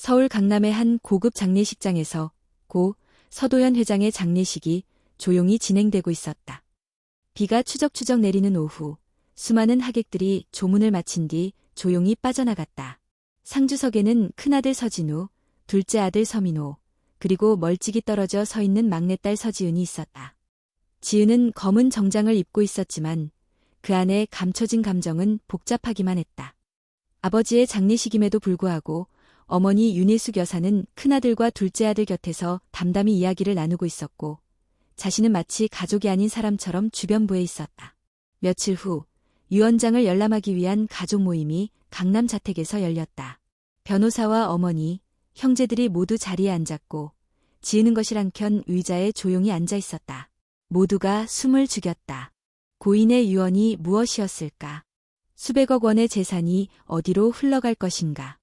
서울 강남의 한 고급 장례식장에서 고 서도현 회장의 장례식이 조용히 진행되고 있었다. 비가 추적추적 내리는 오후, 수많은 하객들이 조문을 마친 뒤 조용히 빠져나갔다. 상주석에는 큰아들 서진우, 둘째 아들 서민호, 그리고 멀찍이 떨어져 서 있는 막내딸 서지은이 있었다. 지은은 검은 정장을 입고 있었지만 그 안에 감춰진 감정은 복잡하기만 했다. 아버지의 장례식임에도 불구하고 어머니 윤혜숙 여사는 큰아들과 둘째 아들 곁에서 담담히 이야기를 나누고 있었고 자신은 마치 가족이 아닌 사람처럼 주변부에 있었다. 며칠 후 유언장을 열람하기 위한 가족 모임이 강남 자택에서 열렸다. 변호사와 어머니, 형제들이 모두 자리에 앉았고 지은은 거실 한켠 의자에 조용히 앉아 있었다. 모두가 숨을 죽였다. 고인의 유언이 무엇이었을까? 수백억 원의 재산이 어디로 흘러갈 것인가?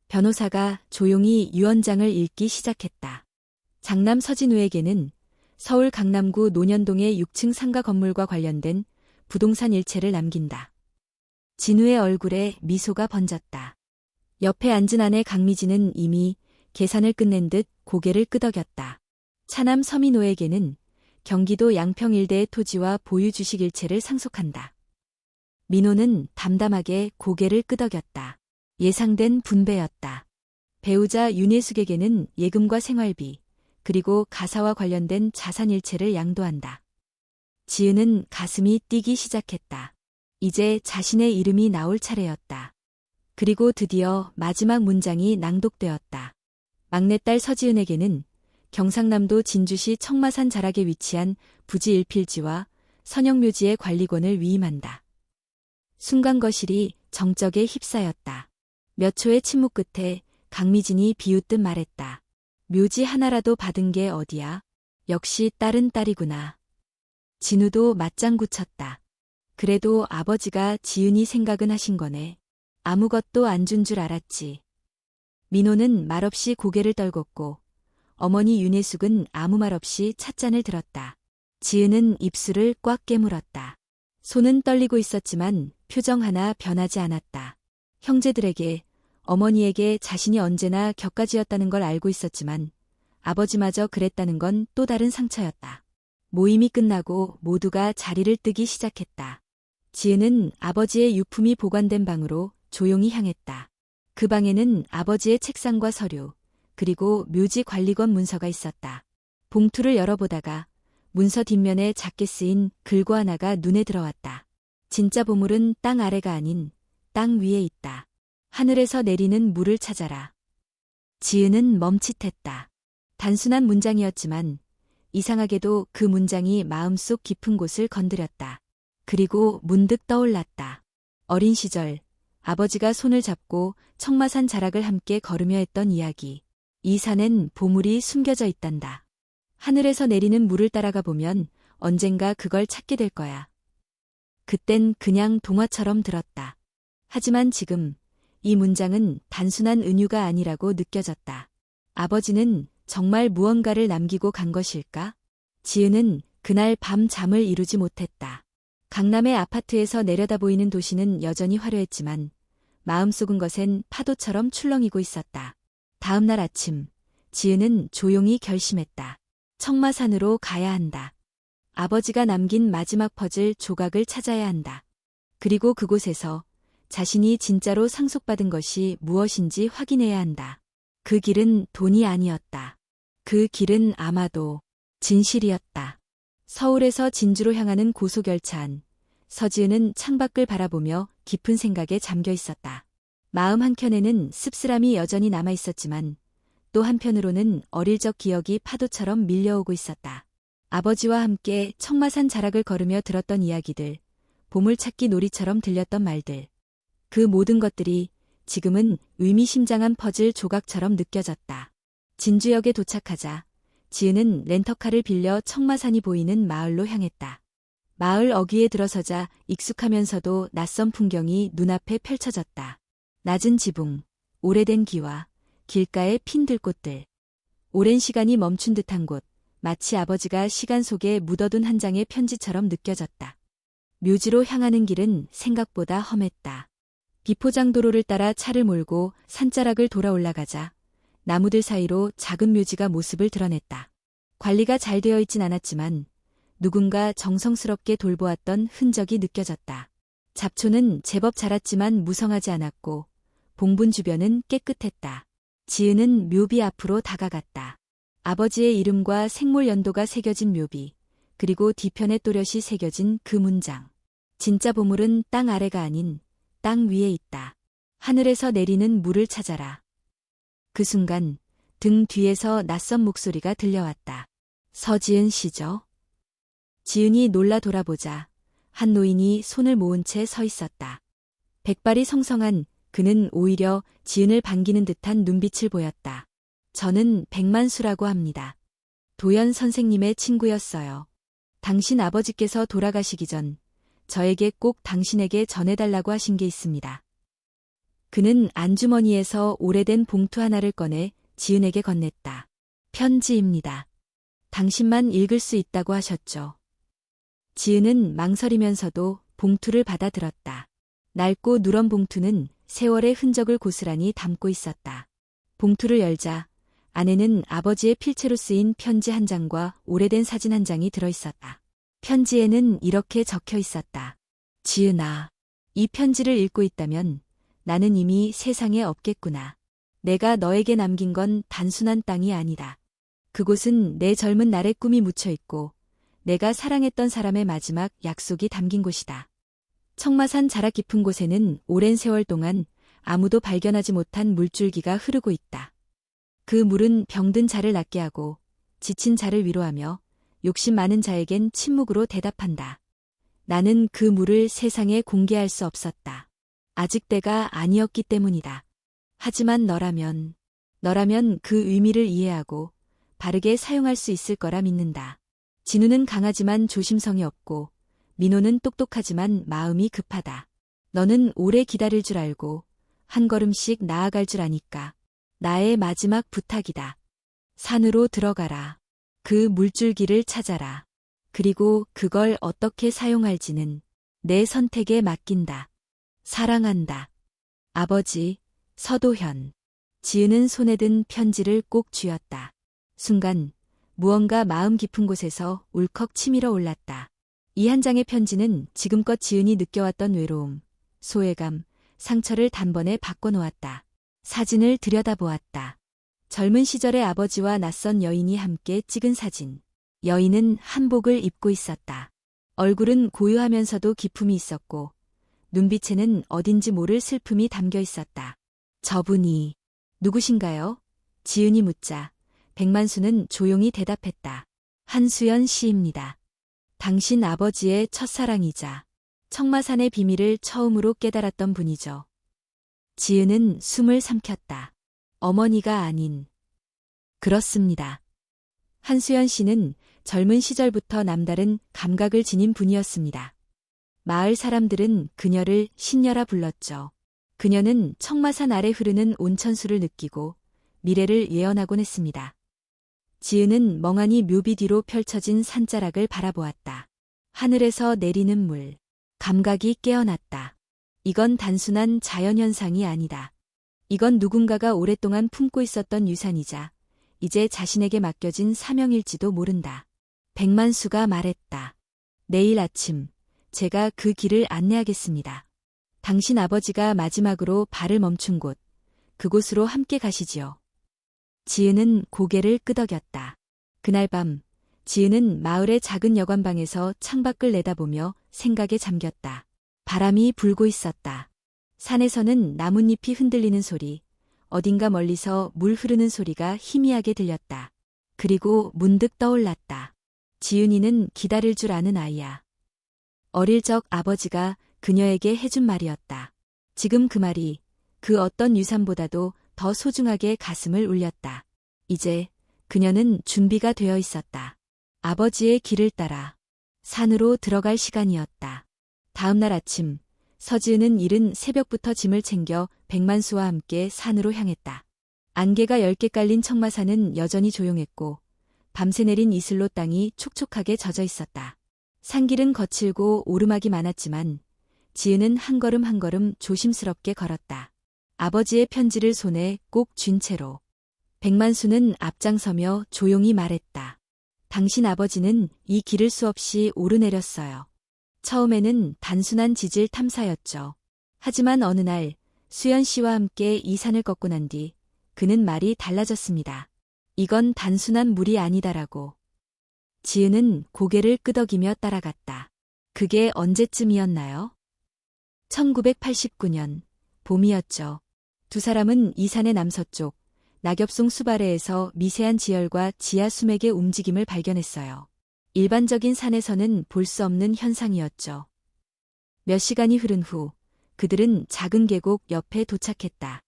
변호사가 조용히 유언장을 읽기 시작했다. 장남 서진우에게는 서울 강남구 논현동의 6층 상가 건물과 관련된 부동산 일체를 남긴다. 진우의 얼굴에 미소가 번졌다. 옆에 앉은 아내 강미진은 이미 계산을 끝낸 듯 고개를 끄덕였다. 차남 서민호에게는 경기도 양평 일대의 토지와 보유 주식 일체를 상속한다. 민호는 담담하게 고개를 끄덕였다. 예상된 분배였다. 배우자 윤혜숙에게는 예금과 생활비, 그리고 가사와 관련된 자산 일체를 양도한다. 지은은 가슴이 뛰기 시작했다. 이제 자신의 이름이 나올 차례였다. 그리고 드디어 마지막 문장이 낭독되었다. 막내딸 서지은에게는 경상남도 진주시 청마산 자락에 위치한 부지 1필지와 선영묘지의 관리권을 위임한다. 순간 거실이 정적에 휩싸였다. 몇 초의 침묵 끝에 강미진이 비웃듯 말했다. 묘지 하나라도 받은 게 어디야? 역시 딸은 딸이구나. 진우도 맞장구 쳤다. 그래도 아버지가 지은이 생각은 하신 거네. 아무것도 안 준 줄 알았지. 민호는 말없이 고개를 떨궜고 어머니 윤혜숙은 아무 말 없이 찻잔을 들었다. 지은은 입술을 꽉 깨물었다. 손은 떨리고 있었지만 표정 하나 변하지 않았다. 형제들에게, 어머니에게 자신이 언제나 격가지였다는 걸 알고 있었지만 아버지마저 그랬다는 건 또 다른 상처였다. 모임이 끝나고 모두가 자리를 뜨기 시작했다. 지은은 아버지의 유품이 보관된 방으로 조용히 향했다. 그 방에는 아버지의 책상과 서류, 그리고 묘지 관리권 문서가 있었다. 봉투를 열어보다가 문서 뒷면에 작게 쓰인 글고 하나가 눈에 들어왔다. 진짜 보물은 땅 아래가 아닌 땅 위에 있다. 하늘에서 내리는 물을 찾아라. 지은은 멈칫했다. 단순한 문장이었지만 이상하게도 그 문장이 마음속 깊은 곳을 건드렸다. 그리고 문득 떠올랐다. 어린 시절 아버지가 손을 잡고 청마산 자락을 함께 걸으며 했던 이야기. 이 산엔 보물이 숨겨져 있단다. 하늘에서 내리는 물을 따라가 보면 언젠가 그걸 찾게 될 거야. 그땐 그냥 동화처럼 들었다. 하지만 지금 이 문장은 단순한 은유가 아니라고 느껴졌다. 아버지는 정말 무언가를 남기고 간 것일까? 지은은 그날 밤 잠을 이루지 못했다. 강남의 아파트에서 내려다 보이는 도시는 여전히 화려했지만 마음속은 것엔 파도처럼 출렁이고 있었다. 다음 날 아침, 지은은 조용히 결심했다. 청마산으로 가야 한다. 아버지가 남긴 마지막 퍼즐 조각을 찾아야 한다. 그리고 그곳에서 자신이 진짜로 상속받은 것이 무엇인지 확인해야 한다. 그 길은 돈이 아니었다. 그 길은 아마도 진실이었다. 서울에서 진주로 향하는 고속열차 안, 서지은은 창밖을 바라보며 깊은 생각에 잠겨 있었다. 마음 한켠에는 씁쓸함이 여전히 남아 있었지만 또 한편으로는 어릴 적 기억이 파도처럼 밀려오고 있었다. 아버지와 함께 청마산 자락을 걸으며 들었던 이야기들, 보물찾기 놀이처럼 들렸던 말들. 그 모든 것들이 지금은 의미심장한 퍼즐 조각처럼 느껴졌다. 진주역에 도착하자 지은은 렌터카를 빌려 청마산이 보이는 마을로 향했다. 마을 어귀에 들어서자 익숙하면서도 낯선 풍경이 눈앞에 펼쳐졌다. 낮은 지붕, 오래된 기와 길가의 핀 들꽃들. 오랜 시간이 멈춘 듯한 곳, 마치 아버지가 시간 속에 묻어둔 한 장의 편지처럼 느껴졌다. 묘지로 향하는 길은 생각보다 험했다. 비포장 도로를 따라 차를 몰고 산자락을 돌아 올라가자 나무들 사이로 작은 묘지가 모습을 드러냈다. 관리가 잘 되어 있진 않았지만 누군가 정성스럽게 돌보았던 흔적이 느껴졌다. 잡초는 제법 자랐지만 무성하지 않았고 봉분 주변은 깨끗했다. 지은은 묘비 앞으로 다가갔다. 아버지의 이름과 생물 연도가 새겨진 묘비, 그리고 뒤편에 또렷이 새겨진 그 문장. 진짜 보물은 땅 아래가 아닌 땅 위에 있다. 하늘에서 내리는 물을 찾아라. 그 순간 등 뒤에서 낯선 목소리가 들려왔다. 서지은 씨죠? 지은이 놀라 돌아보자 한 노인이 손을 모은 채 서 있었다. 백발이 성성한 그는 오히려 지은을 반기는 듯한 눈빛을 보였다. 저는 백만수라고 합니다. 도연 선생님의 친구였어요. 당신 아버지께서 돌아가시기 전 저에게 꼭 당신에게 전해달라고 하신 게 있습니다. 그는 안주머니에서 오래된 봉투 하나를 꺼내 지은에게 건넸다. 편지입니다. 당신만 읽을 수 있다고 하셨죠. 지은은 망설이면서도 봉투를 받아들었다. 낡고 누런 봉투는 세월의 흔적을 고스란히 담고 있었다. 봉투를 열자 안에는 아버지의 필체로 쓰인 편지 한 장과 오래된 사진 한 장이 들어있었다. 편지에는 이렇게 적혀 있었다. 지은아, 이 편지를 읽고 있다면 나는 이미 세상에 없겠구나. 내가 너에게 남긴 건 단순한 땅이 아니다. 그곳은 내 젊은 날의 꿈이 묻혀 있고 내가 사랑했던 사람의 마지막 약속이 담긴 곳이다. 청마산 자락 깊은 곳에는 오랜 세월 동안 아무도 발견하지 못한 물줄기가 흐르고 있다. 그 물은 병든 자를 낫게 하고 지친 자를 위로하며 욕심 많은 자에겐 침묵으로 대답한다. 나는 그 물을 세상에 공개할 수 없었다. 아직 때가 아니었기 때문이다. 하지만 너라면 그 의미를 이해하고 바르게 사용할 수 있을 거라 믿는다. 진우는 강하지만 조심성이 없고 민호는 똑똑하지만 마음이 급하다. 너는 오래 기다릴 줄 알고 한 걸음씩 나아갈 줄 아니까 나의 마지막 부탁이다. 산으로 들어가라. 그 물줄기를 찾아라. 그리고 그걸 어떻게 사용할지는 내 선택에 맡긴다. 사랑한다. 아버지, 서도현. 지은은 손에 든 편지를 꼭 쥐었다. 순간 무언가 마음 깊은 곳에서 울컥 치밀어 올랐다. 이 한 장의 편지는 지금껏 지은이 느껴왔던 외로움, 소외감, 상처를 단번에 바꿔놓았다. 사진을 들여다보았다. 젊은 시절의 아버지와 낯선 여인이 함께 찍은 사진. 여인은 한복을 입고 있었다. 얼굴은 고요하면서도 기품이 있었고 눈빛에는 어딘지 모를 슬픔이 담겨 있었다. 저분이 누구신가요? 지은이 묻자 백만수는 조용히 대답했다. 한수연 씨입니다. 당신 아버지의 첫사랑이자 청마산의 비밀을 처음으로 깨달았던 분이죠. 지은은 숨을 삼켰다. 어머니가 아닌. 그렇습니다. 한수연 씨는 젊은 시절부터 남다른 감각을 지닌 분이었습니다. 마을 사람들은 그녀를 신녀라 불렀죠. 그녀는 청마산 아래 흐르는 온천수를 느끼고 미래를 예언하곤 했습니다. 지은은 멍하니 묘비 뒤로 펼쳐진 산자락을 바라보았다. 하늘에서 내리는 물. 감각이 깨어났다. 이건 단순한 자연현상이 아니다. 이건 누군가가 오랫동안 품고 있었던 유산이자 이제 자신에게 맡겨진 사명일지도 모른다. 백만수가 말했다. 내일 아침 제가 그 길을 안내하겠습니다. 당신 아버지가 마지막으로 발을 멈춘 곳, 그곳으로 함께 가시지요. 지은은 고개를 끄덕였다. 그날 밤 지은은 마을의 작은 여관방에서 창밖을 내다보며 생각에 잠겼다. 바람이 불고 있었다. 산에서는 나뭇잎이 흔들리는 소리, 어딘가 멀리서 물 흐르는 소리가 희미하게 들렸다. 그리고 문득 떠올랐다. 지은이는 기다릴 줄 아는 아이야. 어릴 적 아버지가 그녀에게 해준 말이었다. 지금 그 말이 그 어떤 유산보다도 더 소중하게 가슴을 울렸다. 이제 그녀는 준비가 되어 있었다. 아버지의 길을 따라 산으로 들어갈 시간이었다. 다음 날 아침 서지은은 이른 새벽부터 짐을 챙겨 백만수와 함께 산으로 향했다. 안개가 10개 깔린 청마산은 여전히 조용했고 밤새 내린 이슬로 땅이 촉촉하게 젖어 있었다. 산길은 거칠고 오르막이 많았지만 지은은 한 걸음 한 걸음 조심스럽게 걸었다. 아버지의 편지를 손에 꼭 쥔 채로. 백만수는 앞장서며 조용히 말했다. 당신 아버지는 이 길을 수없이 오르내렸어요. 처음에는 단순한 지질 탐사였죠. 하지만 어느 날 수연 씨와 함께 이 산을 걷고 난 뒤 그는 말이 달라졌습니다. 이건 단순한 물이 아니다라고. 지은은 고개를 끄덕이며 따라갔다. 그게 언제쯤이었나요? 1989년 봄이었죠. 두 사람은 이 산의 남서쪽 낙엽송 수바레에서 미세한 지열과 지하 수맥의 움직임을 발견했어요. 일반적인 산에서는 볼 수 없는 현상이었죠. 몇 시간이 흐른 후 그들은 작은 계곡 옆에 도착했다.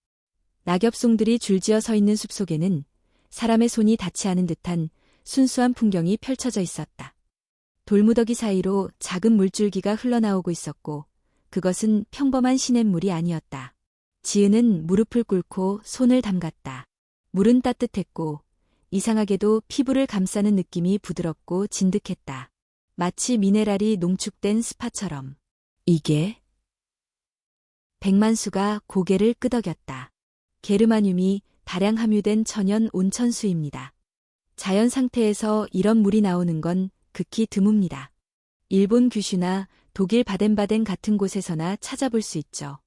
낙엽송들이 줄지어 서 있는 숲속에는 사람의 손이 닿지 않은 듯한 순수한 풍경이 펼쳐져 있었다. 돌무더기 사이로 작은 물줄기가 흘러나오고 있었고 그것은 평범한 시냇물이 아니었다. 지은은 무릎을 꿇고 손을 담갔다. 물은 따뜻했고 이상하게도 피부를 감싸는 느낌이 부드럽고 진득했다. 마치 미네랄이 농축된 스파처럼. 이게? 백만수가 고개를 끄덕였다. 게르마늄이 다량 함유된 천연 온천수입니다. 자연 상태에서 이런 물이 나오는 건 극히 드뭅니다. 일본 규슈나 독일 바덴바덴 같은 곳에서나 찾아볼 수 있죠.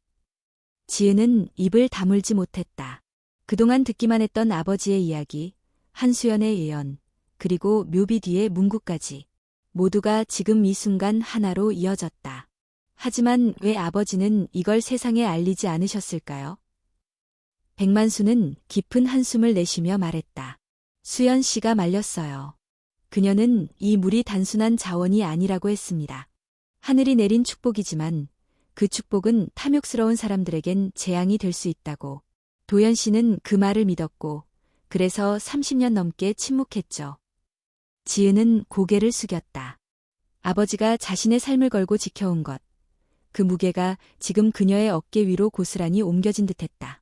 지은은 입을 다물지 못했다. 그동안 듣기만 했던 아버지의 이야기, 한수연의 예언, 그리고 묘비 뒤의 문구까지 모두가 지금 이 순간 하나로 이어졌다. 하지만 왜 아버지는 이걸 세상에 알리지 않으셨을까요? 백만수는 깊은 한숨을 내쉬며 말했다. 수연 씨가 말렸어요. 그녀는 이 물이 단순한 자원이 아니라고 했습니다. 하늘이 내린 축복이지만 그 축복은 탐욕스러운 사람들에겐 재앙이 될 수 있다고. 도연 씨는 그 말을 믿었고 그래서 30년 넘게 침묵했죠. 지은은 고개를 숙였다. 아버지가 자신의 삶을 걸고 지켜온 것, 그 무게가 지금 그녀의 어깨 위로 고스란히 옮겨진 듯했다.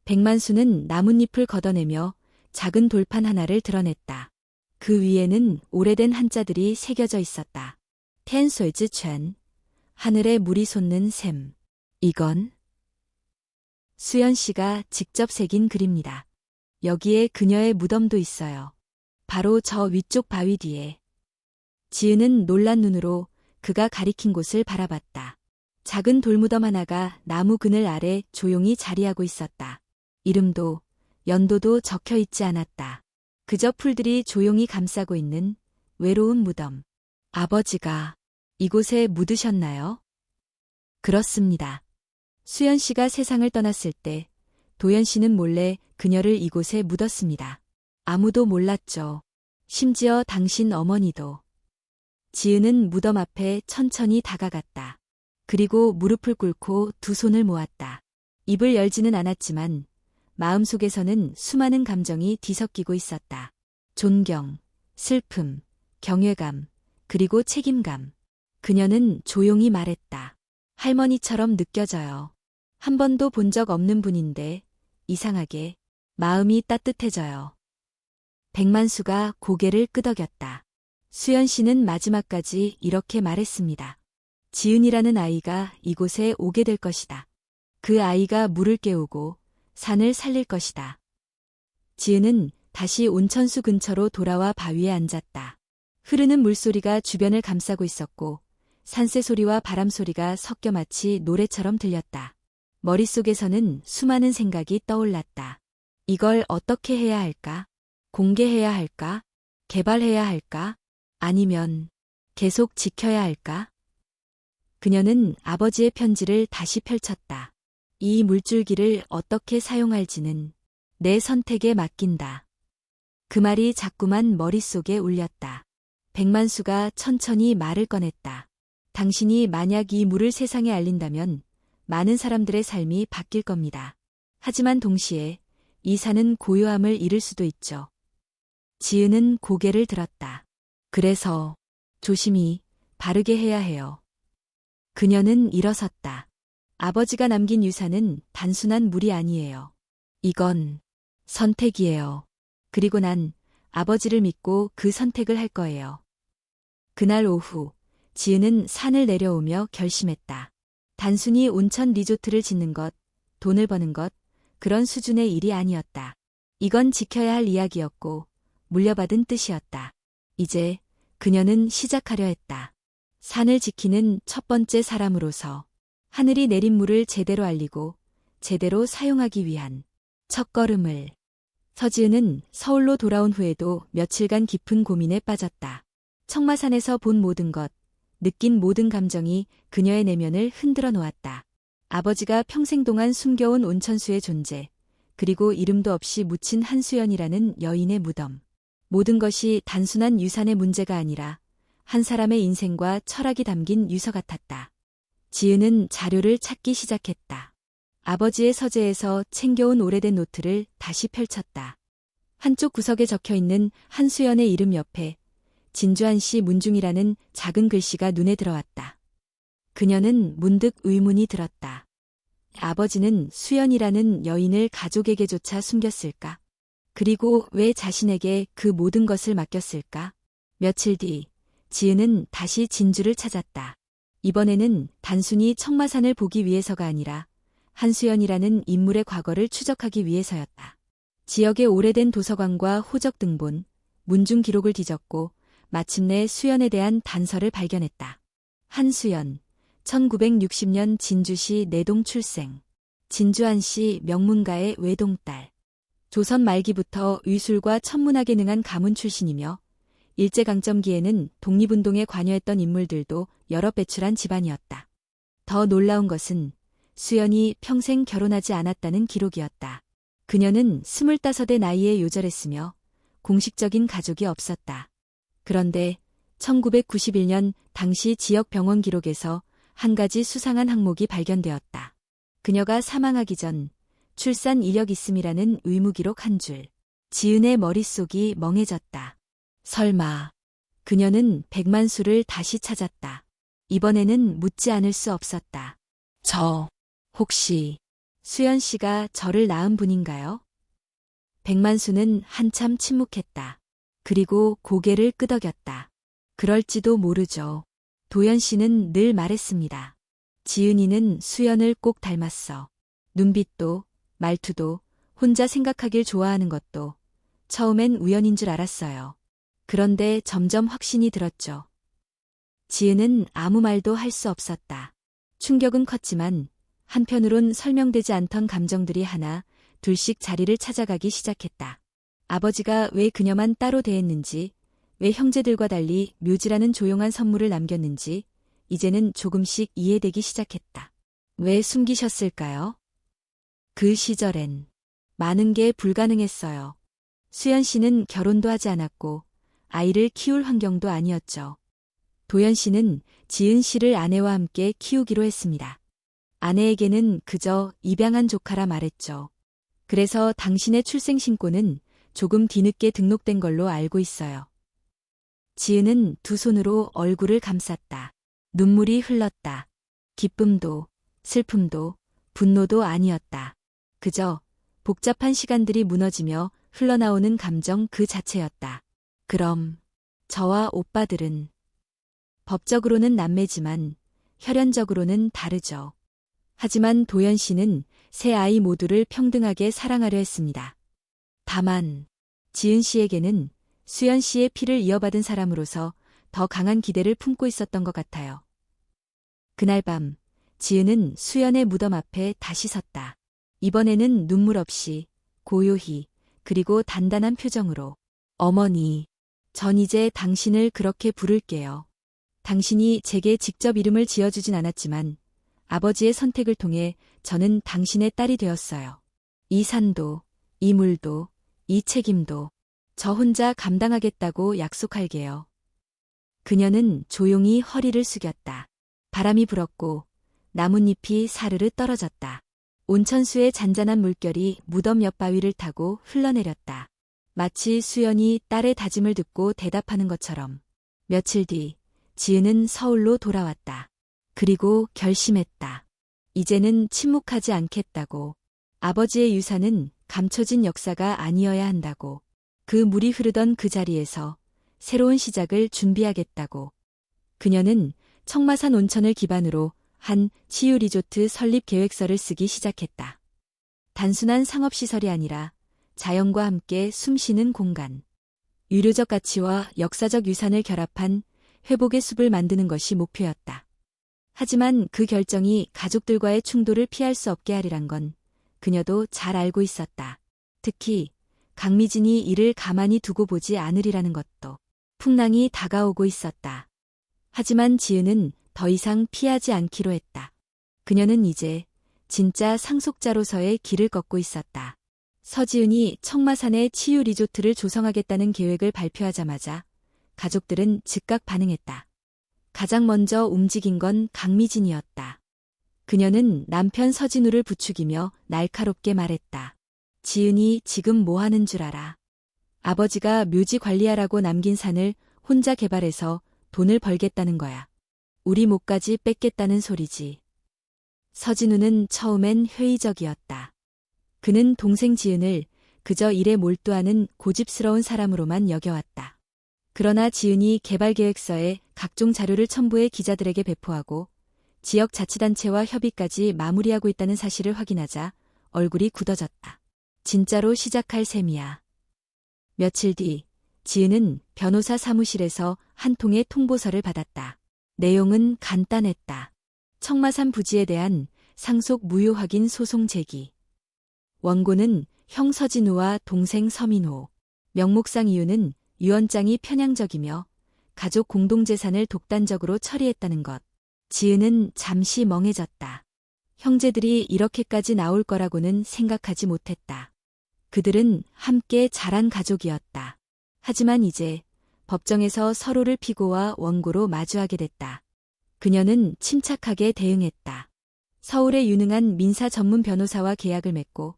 백만수는 나뭇잎을 걷어내며 작은 돌판 하나를 드러냈다. 그 위에는 오래된 한자들이 새겨져 있었다. 텐소이즈 챈, 하늘에 물이 솟는 샘. 이건 수연 씨가 직접 새긴 글입니다. 여기에 그녀의 무덤도 있어요. 바로 저 위쪽 바위 뒤에. 지은은 놀란 눈으로 그가 가리킨 곳을 바라봤다. 작은 돌무덤 하나가 나무 그늘 아래 조용히 자리하고 있었다. 이름도 연도도 적혀 있지 않았다. 그저 풀들이 조용히 감싸고 있는 외로운 무덤. 아버지가 이곳에 묻으셨나요? 그렇습니다. 수연 씨가 세상을 떠났을 때 도연 씨는 몰래 그녀를 이곳에 묻었습니다. 아무도 몰랐죠. 심지어 당신 어머니도. 지은은 무덤 앞에 천천히 다가갔다. 그리고 무릎을 꿇고 두 손을 모았다. 입을 열지는 않았지만 마음속에서는 수많은 감정이 뒤섞이고 있었다. 존경, 슬픔, 경외감, 그리고 책임감. 그녀는 조용히 말했다. 할머니처럼 느껴져요. 한 번도 본 적 없는 분인데 이상하게 마음이 따뜻해져요. 백만수가 고개를 끄덕였다. 수연 씨는 마지막까지 이렇게 말했습니다. 지은이라는 아이가 이곳에 오게 될 것이다. 그 아이가 물을 깨우고 산을 살릴 것이다. 지은은 다시 온천수 근처로 돌아와 바위에 앉았다. 흐르는 물소리가 주변을 감싸고 있었고 산새 소리와 바람 소리가 섞여 마치 노래처럼 들렸다. 머릿속에서는 수많은 생각이 떠올랐다. 이걸 어떻게 해야 할까? 공개해야 할까? 개발해야 할까? 아니면 계속 지켜야 할까? 그녀는 아버지의 편지를 다시 펼쳤다. 이 물줄기를 어떻게 사용할지는 내 선택에 맡긴다. 그 말이 자꾸만 머릿속에 울렸다. 백만수가 천천히 말을 꺼냈다. 당신이 만약 이 물을 세상에 알린다면 많은 사람들의 삶이 바뀔 겁니다. 하지만 동시에 이 산은 고요함을 잃을 수도 있죠. 지은은 고개를 들었다. 그래서 조심히 바르게 해야 해요. 그녀는 일어섰다. 아버지가 남긴 유산은 단순한 물이 아니에요. 이건 선택이에요. 그리고 난 아버지를 믿고 그 선택을 할 거예요. 그날 오후 지은은 산을 내려오며 결심했다. 단순히 온천 리조트를 짓는 것, 돈을 버는 것, 그런 수준의 일이 아니었다. 이건 지켜야 할 이야기였고 물려받은 뜻이었다. 이제 그녀는 시작하려 했다. 산을 지키는 첫 번째 사람으로서 하늘이 내린 물을 제대로 알리고 제대로 사용하기 위한 첫걸음을. 서지은은 서울로 돌아온 후에도 며칠간 깊은 고민에 빠졌다. 청마산에서 본 모든 것, 느낀 모든 감정이 그녀의 내면을 흔들어 놓았다. 아버지가 평생 동안 숨겨온 온천수의 존재, 그리고 이름도 없이 묻힌 한수연이라는 여인의 무덤. 모든 것이 단순한 유산의 문제가 아니라 한 사람의 인생과 철학이 담긴 유서 같았다. 지은은 자료를 찾기 시작했다. 아버지의 서재에서 챙겨온 오래된 노트를 다시 펼쳤다. 한쪽 구석에 적혀있는 한수연의 이름 옆에 진주한씨 문중이라는 작은 글씨가 눈에 들어왔다. 그녀는 문득 의문이 들었다. 아버지는 수연이라는 여인을 가족에게조차 숨겼을까? 그리고 왜 자신에게 그 모든 것을 맡겼을까? 며칠 뒤, 지은은 다시 진주를 찾았다. 이번에는 단순히 청마산을 보기 위해서가 아니라 한수연이라는 인물의 과거를 추적하기 위해서였다. 지역의 오래된 도서관과 호적 등본, 문중 기록을 뒤졌고 마침내 수연에 대한 단서를 발견했다. 한수연, 1960년 진주시 내동 출생. 진주한씨 명문가의 외동딸. 조선 말기부터 의술과 천문학에 능한 가문 출신이며 일제강점기에는 독립운동에 관여했던 인물들도 여러 배출한 집안이었다. 더 놀라운 것은 수연이 평생 결혼하지 않았다는 기록이었다. 그녀는 25의 나이에 요절했으며 공식적인 가족이 없었다. 그런데 1991년 당시 지역 병원 기록에서 한 가지 수상한 항목이 발견되었다. 그녀가 사망하기 전 출산 이력 있음이라는 의무 기록 한 줄. 지은의 머릿속이 멍해졌다. 설마. 그녀는 백만수를 다시 찾았다. 이번에는 묻지 않을 수 없었다. 혹시 수연 씨가 저를 낳은 분인가요? 백만수는 한참 침묵했다. 그리고 고개를 끄덕였다. 그럴지도 모르죠. 도연 씨는 늘 말했습니다. 지은이는 수연을 꼭 닮았어. 눈빛도, 말투도, 혼자 생각하길 좋아하는 것도 처음엔 우연인 줄 알았어요. 그런데 점점 확신이 들었죠. 지은은 아무 말도 할 수 없었다. 충격은 컸지만 한편으론 설명되지 않던 감정들이 하나, 둘씩 자리를 찾아가기 시작했다. 아버지가 왜 그녀만 따로 대했는지, 왜 형제들과 달리 묘지라는 조용한 선물을 남겼는지 이제는 조금씩 이해되기 시작했다. 왜 숨기셨을까요? 그 시절엔 많은 게 불가능했어요. 수연 씨는 결혼도 하지 않았고 아이를 키울 환경도 아니었죠. 도연 씨는 지은 씨를 아내와 함께 키우기로 했습니다. 아내에게는 그저 입양한 조카라 말했죠. 그래서 당신의 출생신고는 조금 뒤늦게 등록된 걸로 알고 있어요. 지은은 두 손으로 얼굴을 감쌌다. 눈물이 흘렀다. 기쁨도, 슬픔도, 분노도 아니었다. 그저 복잡한 시간들이 무너지며 흘러나오는 감정 그 자체였다. 그럼 저와 오빠들은 법적으로는 남매지만 혈연적으로는 다르죠. 하지만 도연 씨는 세 아이 모두를 평등하게 사랑하려 했습니다. 다만 지은 씨에게는 수연 씨의 피를 이어받은 사람으로서 더 강한 기대를 품고 있었던 것 같아요. 그날 밤 지은은 수연의 무덤 앞에 다시 섰다. 이번에는 눈물 없이 고요히 그리고 단단한 표정으로 어머니, 전 이제 당신을 그렇게 부를게요. 당신이 제게 직접 이름을 지어주진 않았지만 아버지의 선택을 통해 저는 당신의 딸이 되었어요. 이 산도, 이 물도, 이 책임도 저 혼자 감당하겠다고 약속할게요. 그녀는 조용히 허리를 숙였다. 바람이 불었고 나뭇잎이 사르르 떨어졌다. 온천수의 잔잔한 물결이 무덤 옆 바위를 타고 흘러내렸다. 마치 수연이 딸의 다짐을 듣고 대답하는 것처럼. 며칠 뒤 지은은 서울로 돌아왔다. 그리고 결심했다. 이제는 침묵하지 않겠다고. 아버지의 유산은 감춰진 역사가 아니어야 한다고. 그 물이 흐르던 그 자리에서 새로운 시작을 준비하겠다고. 그녀는 청마산 온천을 기반으로 한 치유 리조트 설립 계획서를 쓰기 시작했다. 단순한 상업시설이 아니라 자연과 함께 숨쉬는 공간. 유료적 가치와 역사적 유산을 결합한 회복의 숲을 만드는 것이 목표였다. 하지만 그 결정이 가족들과의 충돌을 피할 수 없게 하리란 건 그녀도 잘 알고 있었다. 특히 강미진이 이를 가만히 두고 보지 않으리라는 것도. 풍랑이 다가오고 있었다. 하지만 지은은 더 이상 피하지 않기로 했다. 그녀는 이제 진짜 상속자로서의 길을 걷고 있었다. 서지은이 청마산에 치유 리조트를 조성하겠다는 계획을 발표하자마자 가족들은 즉각 반응했다. 가장 먼저 움직인 건 강미진이었다. 그녀는 남편 서진우를 부추기며 날카롭게 말했다. 지은이 지금 뭐 하는 줄 알아? 아버지가 묘지 관리하라고 남긴 산을 혼자 개발해서 돈을 벌겠다는 거야. 우리 몫까지 뺏겠다는 소리지. 서진우는 처음엔 회의적이었다. 그는 동생 지은을 그저 일에 몰두하는 고집스러운 사람으로만 여겨왔다. 그러나 지은이 개발계획서에 각종 자료를 첨부해 기자들에게 배포하고 지역자치단체와 협의까지 마무리하고 있다는 사실을 확인하자 얼굴이 굳어졌다. 진짜로 시작할 셈이야. 며칠 뒤 지은은 변호사 사무실에서 한 통의 통보서를 받았다. 내용은 간단했다. 청마산 부지에 대한 상속 무효 확인 소송 제기. 원고는 형 서진우와 동생 서민호. 명목상 이유는 유언장이 편향적이며 가족 공동재산을 독단적으로 처리했다는 것. 지은은 잠시 멍해졌다. 형제들이 이렇게까지 나올 거라고는 생각하지 못했다. 그들은 함께 자란 가족이었다. 하지만 이제 법정에서 서로를 피고와 원고로 마주하게 됐다. 그녀는 침착하게 대응했다. 서울의 유능한 민사 전문 변호사와 계약을 맺고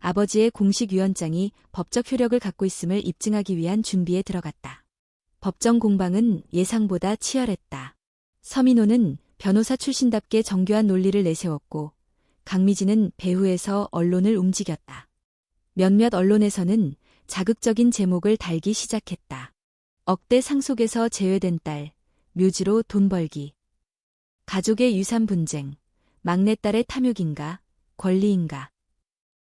아버지의 공식 유언장이 법적 효력을 갖고 있음을 입증하기 위한 준비에 들어갔다. 법정 공방은 예상보다 치열했다. 서민호는 변호사 출신답게 정교한 논리를 내세웠고 강미진은 배후에서 언론을 움직였다. 몇몇 언론에서는 자극적인 제목을 달기 시작했다. 억대 상속에서 제외된 딸, 묘지로 돈 벌기. 가족의 유산 분쟁, 막내딸의 탐욕인가, 권리인가.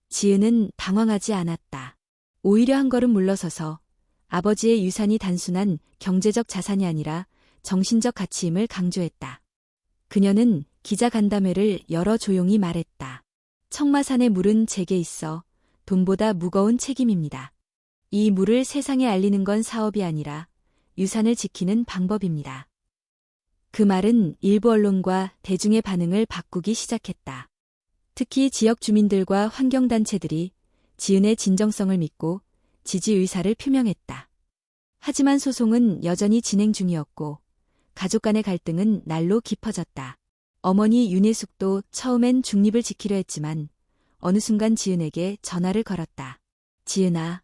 지은은 당황하지 않았다. 오히려 한 걸음 물러서서 아버지의 유산이 단순한 경제적 자산이 아니라 정신적 가치임을 강조했다. 그녀는 기자간담회를 열어 조용히 말했다. 청마산의 물은 제게 있어 돈보다 무거운 책임입니다. 이 물을 세상에 알리는 건 사업이 아니라 유산을 지키는 방법입니다. 그 말은 일부 언론과 대중의 반응을 바꾸기 시작했다. 특히 지역 주민들과 환경단체들이 지은의 진정성을 믿고 지지 의사를 표명했다. 하지만 소송은 여전히 진행 중이었고 가족 간의 갈등은 날로 깊어졌다. 어머니 윤혜숙도 처음엔 중립을 지키려 했지만 어느 순간 지은에게 전화를 걸었다. 지은아,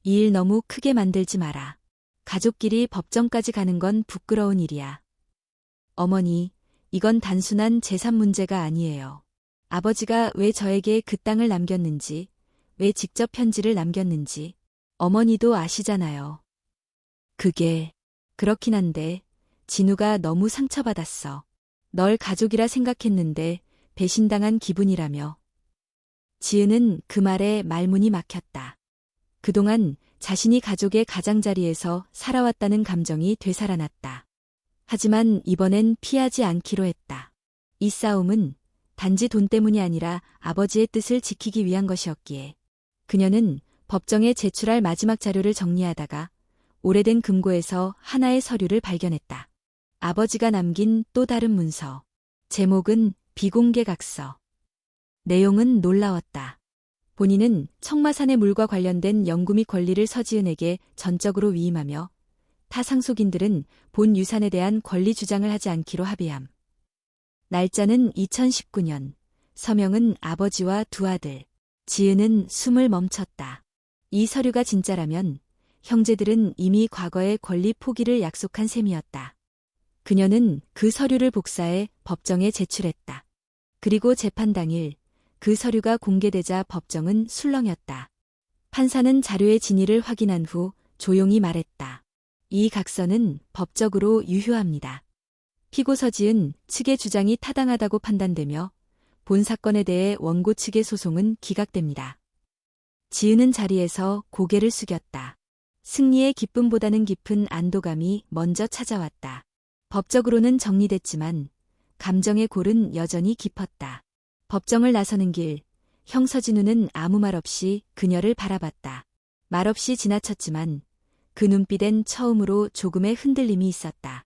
이 일 너무 크게 만들지 마라. 가족끼리 법정까지 가는 건 부끄러운 일이야. 어머니, 이건 단순한 재산 문제가 아니에요. 아버지가 왜 저에게 그 땅을 남겼는지, 왜 직접 편지를 남겼는지 어머니도 아시잖아요. 그게 그렇긴 한데 진우가 너무 상처받았어. 널 가족이라 생각했는데 배신당한 기분이라며. 지은은 그 말에 말문이 막혔다. 그동안 자신이 가족의 가장자리에서 살아왔다는 감정이 되살아났다. 하지만 이번엔 피하지 않기로 했다. 이 싸움은 단지 돈 때문이 아니라 아버지의 뜻을 지키기 위한 것이었기에 그녀는 법정에 제출할 마지막 자료를 정리하다가 오래된 금고에서 하나의 서류를 발견했다. 아버지가 남긴 또 다른 문서. 제목은 비공개 각서. 내용은 놀라웠다. 본인은 청마산의 물과 관련된 연구 및 권리를 서지은에게 전적으로 위임하며 타 상속인들은 본 유산에 대한 권리 주장을 하지 않기로 합의함. 날짜는 2019년, 서명은 아버지와 두 아들. 지은은 숨을 멈췄다. 이 서류가 진짜라면 형제들은 이미 과거의 권리 포기를 약속한 셈이었다. 그녀는 그 서류를 복사해 법정에 제출했다. 그리고 재판 당일 그 서류가 공개되자 법정은 술렁였다. 판사는 자료의 진위를 확인한 후 조용히 말했다. 이 각서는 법적으로 유효합니다. 피고 서지은 측의 주장이 타당하다고 판단되며 본 사건에 대해 원고 측의 소송은 기각됩니다. 지은은 자리에서 고개를 숙였다. 승리의 기쁨보다는 깊은 안도감이 먼저 찾아왔다. 법적으로는 정리됐지만 감정의 골은 여전히 깊었다. 법정을 나서는 길, 형 서진우는 아무 말 없이 그녀를 바라봤다. 말없이 지나쳤지만 그 눈빛엔 처음으로 조금의 흔들림이 있었다.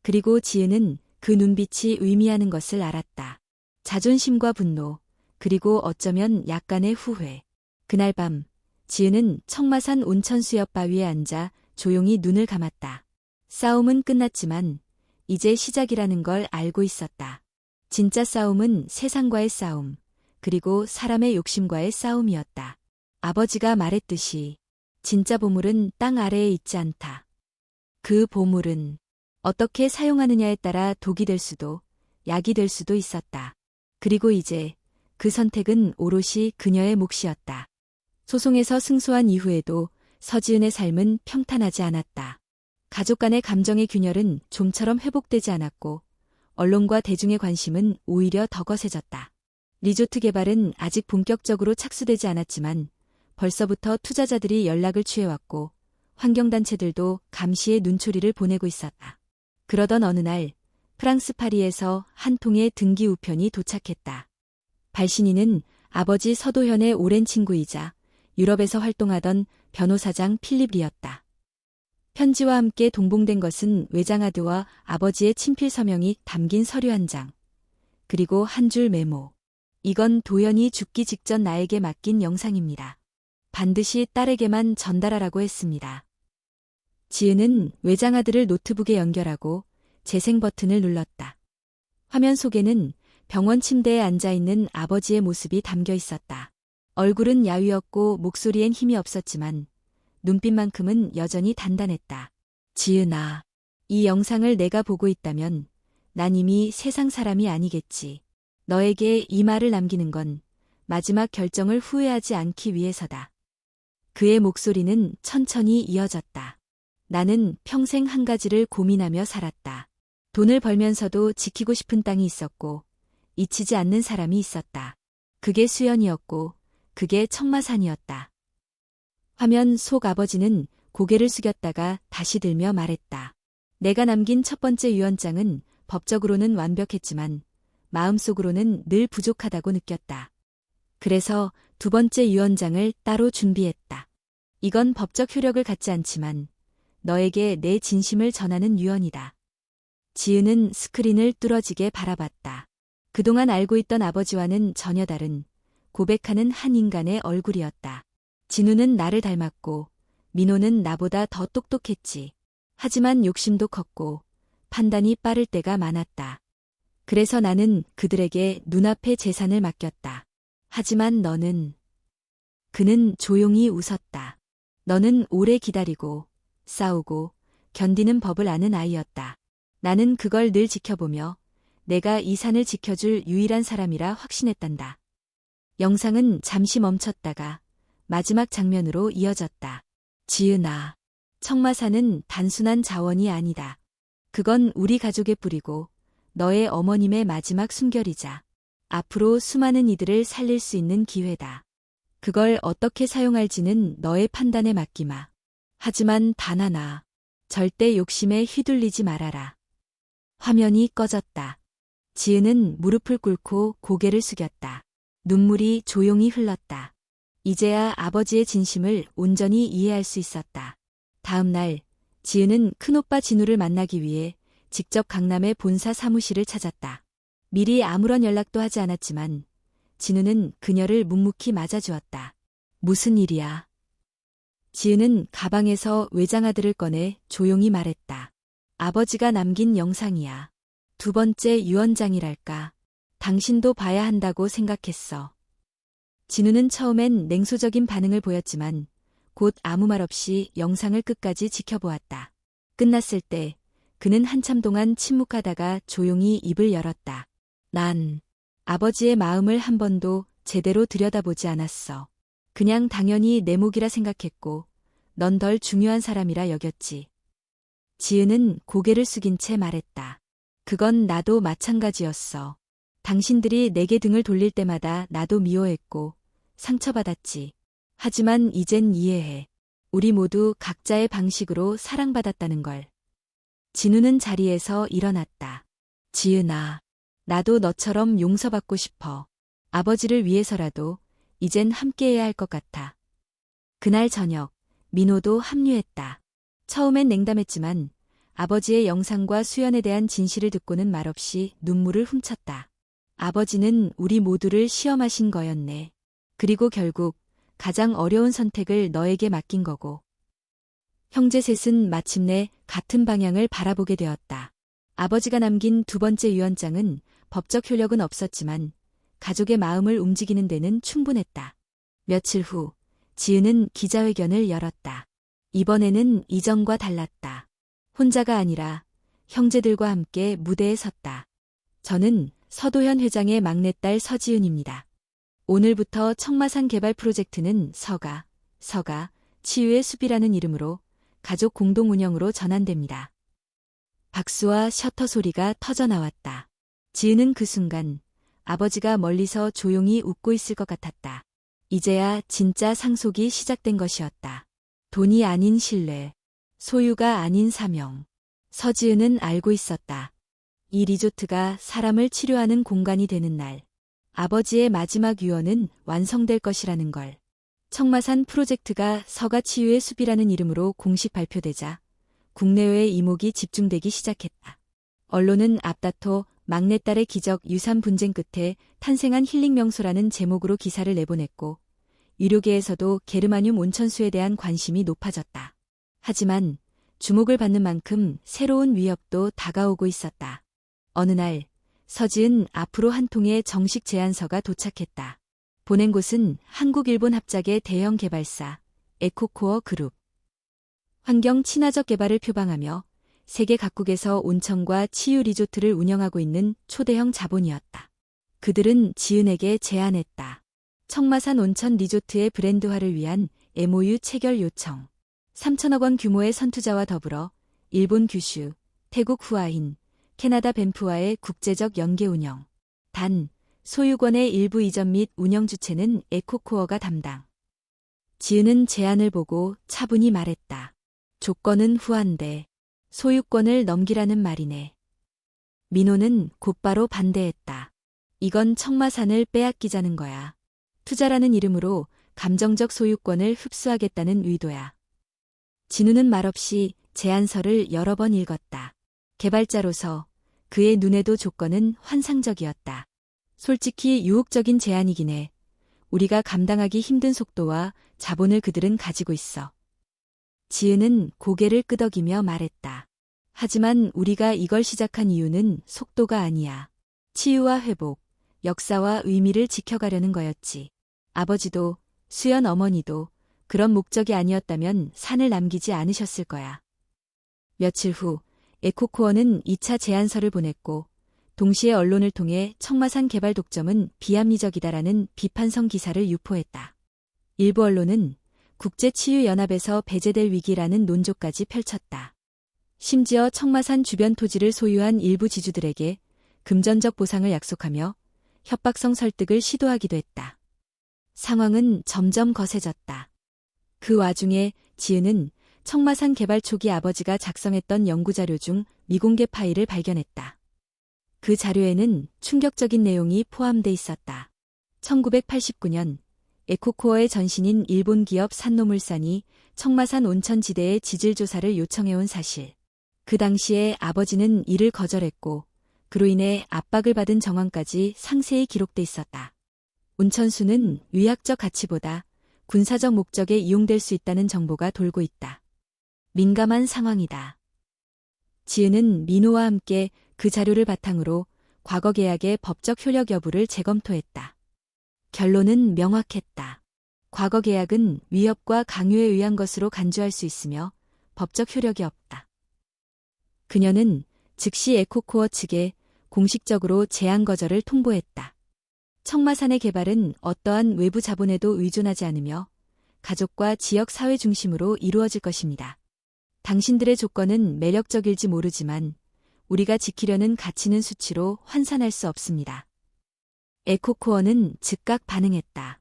그리고 지은은 그 눈빛이 의미하는 것을 알았다. 자존심과 분노, 그리고 어쩌면 약간의 후회. 그날 밤, 지은은 청마산 온천수협 바위에 앉아 조용히 눈을 감았다. 싸움은 끝났지만 이제 시작이라는 걸 알고 있었다. 진짜 싸움은 세상과의 싸움, 그리고 사람의 욕심과의 싸움이었다. 아버지가 말했듯이 진짜 보물은 땅 아래에 있지 않다. 그 보물은 어떻게 사용하느냐에 따라 독이 될 수도, 약이 될 수도 있었다. 그리고 이제 그 선택은 오롯이 그녀의 몫이었다. 소송에서 승소한 이후에도 서지은의 삶은 평탄하지 않았다. 가족 간의 감정의 균열은 좀처럼 회복되지 않았고 언론과 대중의 관심은 오히려 더 거세졌다. 리조트 개발은 아직 본격적으로 착수되지 않았지만 벌써부터 투자자들이 연락을 취해왔고 환경단체들도 감시의 눈초리를 보내고 있었다. 그러던 어느 날 프랑스 파리에서 한 통의 등기 우편이 도착했다. 발신인은 아버지 서도현의 오랜 친구이자 유럽에서 활동하던 변호사장 필립 리였다. 편지와 함께 동봉된 것은 외장하드와 아버지의 친필 서명이 담긴 서류 한 장, 그리고 한 줄 메모. 이건 도현이 죽기 직전 나에게 맡긴 영상입니다. 반드시 딸에게만 전달하라고 했습니다. 지은은 외장하드를 노트북에 연결하고 재생 버튼을 눌렀다. 화면 속에는 병원 침대에 앉아있는 아버지의 모습이 담겨 있었다. 얼굴은 야위었고 목소리엔 힘이 없었지만 눈빛만큼은 여전히 단단했다. 지은아, 이 영상을 내가 보고 있다면 난 이미 세상 사람이 아니겠지. 너에게 이 말을 남기는 건 마지막 결정을 후회하지 않기 위해서다. 그의 목소리는 천천히 이어졌다. 나는 평생 한 가지를 고민하며 살았다. 돈을 벌면서도 지키고 싶은 땅이 있었고 잊히지 않는 사람이 있었다. 그게 수연이었고 그게 청마산이었다. 화면 속 아버지는 고개를 숙였다가 다시 들며 말했다. 내가 남긴 첫 번째 유언장은 법적으로는 완벽했지만 마음속으로는 늘 부족하다고 느꼈다. 그래서 두 번째 유언장을 따로 준비했다. 이건 법적 효력을 갖지 않지만 너에게 내 진심을 전하는 유언이다. 지은은 스크린을 뚫어지게 바라봤다. 그동안 알고 있던 아버지와는 전혀 다른 고백하는 한 인간의 얼굴이었다. 진우는 나를 닮았고 민호는 나보다 더 똑똑했지. 하지만 욕심도 컸고 판단이 빠를 때가 많았다. 그래서 나는 그들에게 눈앞의 재산을 맡겼다. 하지만 너는... 그는 조용히 웃었다. 너는 오래 기다리고 싸우고 견디는 법을 아는 아이였다. 나는 그걸 늘 지켜보며 내가 이 산을 지켜줄 유일한 사람이라 확신했단다. 영상은 잠시 멈췄다가 마지막 장면으로 이어졌다. 지은아, 청마산은 단순한 자원이 아니다. 그건 우리 가족의 뿌리고 너의 어머님의 마지막 숨결이자 앞으로 수많은 이들을 살릴 수 있는 기회다. 그걸 어떻게 사용할지는 너의 판단에 맡기마. 하지만 단 하나, 절대 욕심에 휘둘리지 말아라. 화면이 꺼졌다. 지은은 무릎을 꿇고 고개를 숙였다. 눈물이 조용히 흘렀다. 이제야 아버지의 진심을 온전히 이해할 수 있었다. 다음 날, 지은은 큰오빠 진우를 만나기 위해 직접 강남의 본사 사무실을 찾았다. 미리 아무런 연락도 하지 않았지만 진우는 그녀를 묵묵히 맞아주었다. 무슨 일이야? 지은은 가방에서 외장하드를 꺼내 조용히 말했다. 아버지가 남긴 영상이야. 두 번째 유언장이랄까. 당신도 봐야 한다고 생각했어. 진우는 처음엔 냉소적인 반응을 보였지만 곧 아무 말 없이 영상을 끝까지 지켜보았다. 끝났을 때 그는 한참 동안 침묵하다가 조용히 입을 열었다. 난 아버지의 마음을 한 번도 제대로 들여다보지 않았어. 그냥 당연히 내 몫이라 생각했고 넌 덜 중요한 사람이라 여겼지. 지은은 고개를 숙인 채 말했다. 그건 나도 마찬가지였어. 당신들이 내게 등을 돌릴 때마다 나도 미워했고 상처받았지. 하지만 이젠 이해해. 우리 모두 각자의 방식으로 사랑받았다는 걸. 진우는 자리에서 일어났다. 지은아, 나도 너처럼 용서받고 싶어. 아버지를 위해서라도 이젠 함께해야 할 것 같아. 그날 저녁, 민호도 합류했다. 처음엔 냉담했지만 아버지의 영상과 수연에 대한 진실을 듣고는 말없이 눈물을 훔쳤다. 아버지는 우리 모두를 시험하신 거였네. 그리고 결국 가장 어려운 선택을 너에게 맡긴 거고. 형제 셋은 마침내 같은 방향을 바라보게 되었다. 아버지가 남긴 두 번째 유언장은 법적 효력은 없었지만 가족의 마음을 움직이는 데는 충분했다. 며칠 후 지은은 기자회견을 열었다. 이번에는 이전과 달랐다. 혼자가 아니라 형제들과 함께 무대에 섰다. 저는 서도현 회장의 막내딸 서지은입니다. 오늘부터 청마산 개발 프로젝트는 서가, 치유의 숲이라는 이름으로 가족 공동 운영으로 전환됩니다. 박수와 셔터 소리가 터져나왔다. 지은은 그 순간 아버지가 멀리서 조용히 웃고 있을 것 같았다. 이제야 진짜 상속이 시작된 것이었다. 돈이 아닌 신뢰, 소유가 아닌 사명. 서지은은 알고 있었다. 이 리조트가 사람을 치료하는 공간이 되는 날, 아버지의 마지막 유언은 완성될 것이라는 걸. 청마산 프로젝트가 서가 치유의 숲이라는 이름으로 공식 발표되자 국내외의 이목이 집중되기 시작했다. 언론은 앞다퉈 막내딸의 기적 유산 분쟁 끝에 탄생한 힐링 명소라는 제목으로 기사를 내보냈고, 의료계에서도 게르마늄 온천수에 대한 관심이 높아졌다. 하지만 주목을 받는 만큼 새로운 위협도 다가오고 있었다. 어느 날 서지은 앞으로 한 통의 정식 제안서가 도착했다. 보낸 곳은 한국-일본 합작의 대형 개발사 에코코어 그룹. 환경 친화적 개발을 표방하며 세계 각국에서 온천과 치유 리조트를 운영하고 있는 초대형 자본이었다. 그들은 지은에게 제안했다. 청마산 온천 리조트의 브랜드화를 위한 MOU 체결 요청. 3천억 원 규모의 선투자와 더불어 일본 규슈, 태국 후아인, 캐나다 밴프와의 국제적 연계 운영. 단, 소유권의 일부 이전 및 운영 주체는 에코코어가 담당. 지은은 제안을 보고 차분히 말했다. 조건은 후한데 소유권을 넘기라는 말이네. 민호는 곧바로 반대했다. 이건 청마산을 빼앗기자는 거야. 투자라는 이름으로 감정적 소유권을 흡수하겠다는 의도야. 진우는 말없이 제안서를 여러 번 읽었다. 개발자로서 그의 눈에도 조건은 환상적이었다. 솔직히 유혹적인 제안이긴 해. 우리가 감당하기 힘든 속도와 자본을 그들은 가지고 있어. 지은은 고개를 끄덕이며 말했다. 하지만 우리가 이걸 시작한 이유는 속도가 아니야. 치유와 회복, 역사와 의미를 지켜가려는 거였지. 아버지도 수연 어머니도 그런 목적이 아니었다면 산을 남기지 않으셨을 거야. 며칠 후 에코코어는 2차 제안서를 보냈고, 동시에 언론을 통해 청마산 개발 독점은 비합리적이다라는 비판성 기사를 유포했다. 일부 언론은 국제치유연합에서 배제될 위기라는 논조까지 펼쳤다. 심지어 청마산 주변 토지를 소유한 일부 지주들에게 금전적 보상을 약속하며 협박성 설득을 시도하기도 했다. 상황은 점점 거세졌다. 그 와중에 지은은 청마산 개발 초기 아버지가 작성했던 연구자료 중 미공개 파일을 발견했다. 그 자료에는 충격적인 내용이 포함돼 있었다. 1989년 에코코어의 전신인 일본 기업 산노물산이 청마산 온천지대의 지질조사를 요청해온 사실. 그 당시에 아버지는 이를 거절했고 그로 인해 압박을 받은 정황까지 상세히 기록돼 있었다. 온천수는 위학적 가치보다 군사적 목적에 이용될 수 있다는 정보가 돌고 있다. 민감한 상황이다. 지은은 민호와 함께 그 자료를 바탕으로 과거 계약의 법적 효력 여부를 재검토했다. 결론은 명확했다. 과거 계약은 위협과 강요에 의한 것으로 간주할 수 있으며 법적 효력이 없다. 그녀는 즉시 에코코어 측에 공식적으로 제안 거절을 통보했다. 청마산의 개발은 어떠한 외부 자본에도 의존하지 않으며 가족과 지역 사회 중심으로 이루어질 것입니다. 당신들의 조건은 매력적일지 모르지만 우리가 지키려는 가치는 수치로 환산할 수 없습니다. 에코코어는 즉각 반응했다.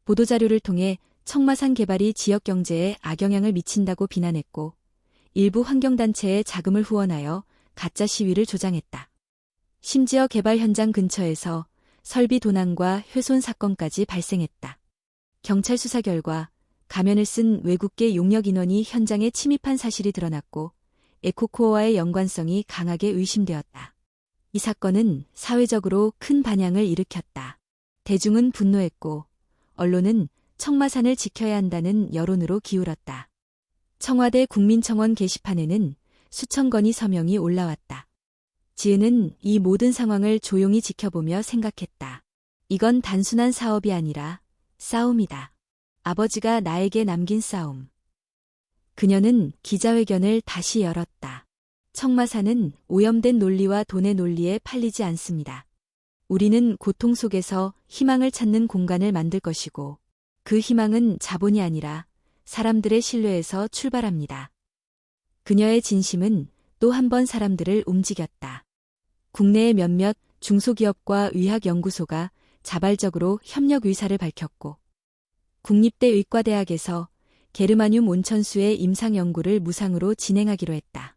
보도자료를 통해 청마산 개발이 지역 경제에 악영향을 미친다고 비난했고 일부 환경단체에 자금을 후원하여 가짜 시위를 조장했다. 심지어 개발 현장 근처에서 설비 도난과 훼손 사건까지 발생했다. 경찰 수사 결과 가면을 쓴 외국계 용역 인원이 현장에 침입한 사실이 드러났고 에코코어와의 연관성이 강하게 의심되었다. 이 사건은 사회적으로 큰 반향을 일으켰다. 대중은 분노했고 언론은 청마산을 지켜야 한다는 여론으로 기울었다. 청와대 국민청원 게시판에는 수천 건의 서명이 올라왔다. 지은은 이 모든 상황을 조용히 지켜보며 생각했다. 이건 단순한 사업이 아니라 싸움이다. 아버지가 나에게 남긴 싸움. 그녀는 기자회견을 다시 열었다. 청마산은 오염된 논리와 돈의 논리에 팔리지 않습니다. 우리는 고통 속에서 희망을 찾는 공간을 만들 것이고 그 희망은 자본이 아니라 사람들의 신뢰에서 출발합니다. 그녀의 진심은 또 한 번 사람들을 움직였다. 국내의 몇몇 중소기업과 의학연구소가 자발적으로 협력 의사를 밝혔고 국립대 의과대학에서 게르마늄 온천수의 임상 연구를 무상으로 진행하기로 했다.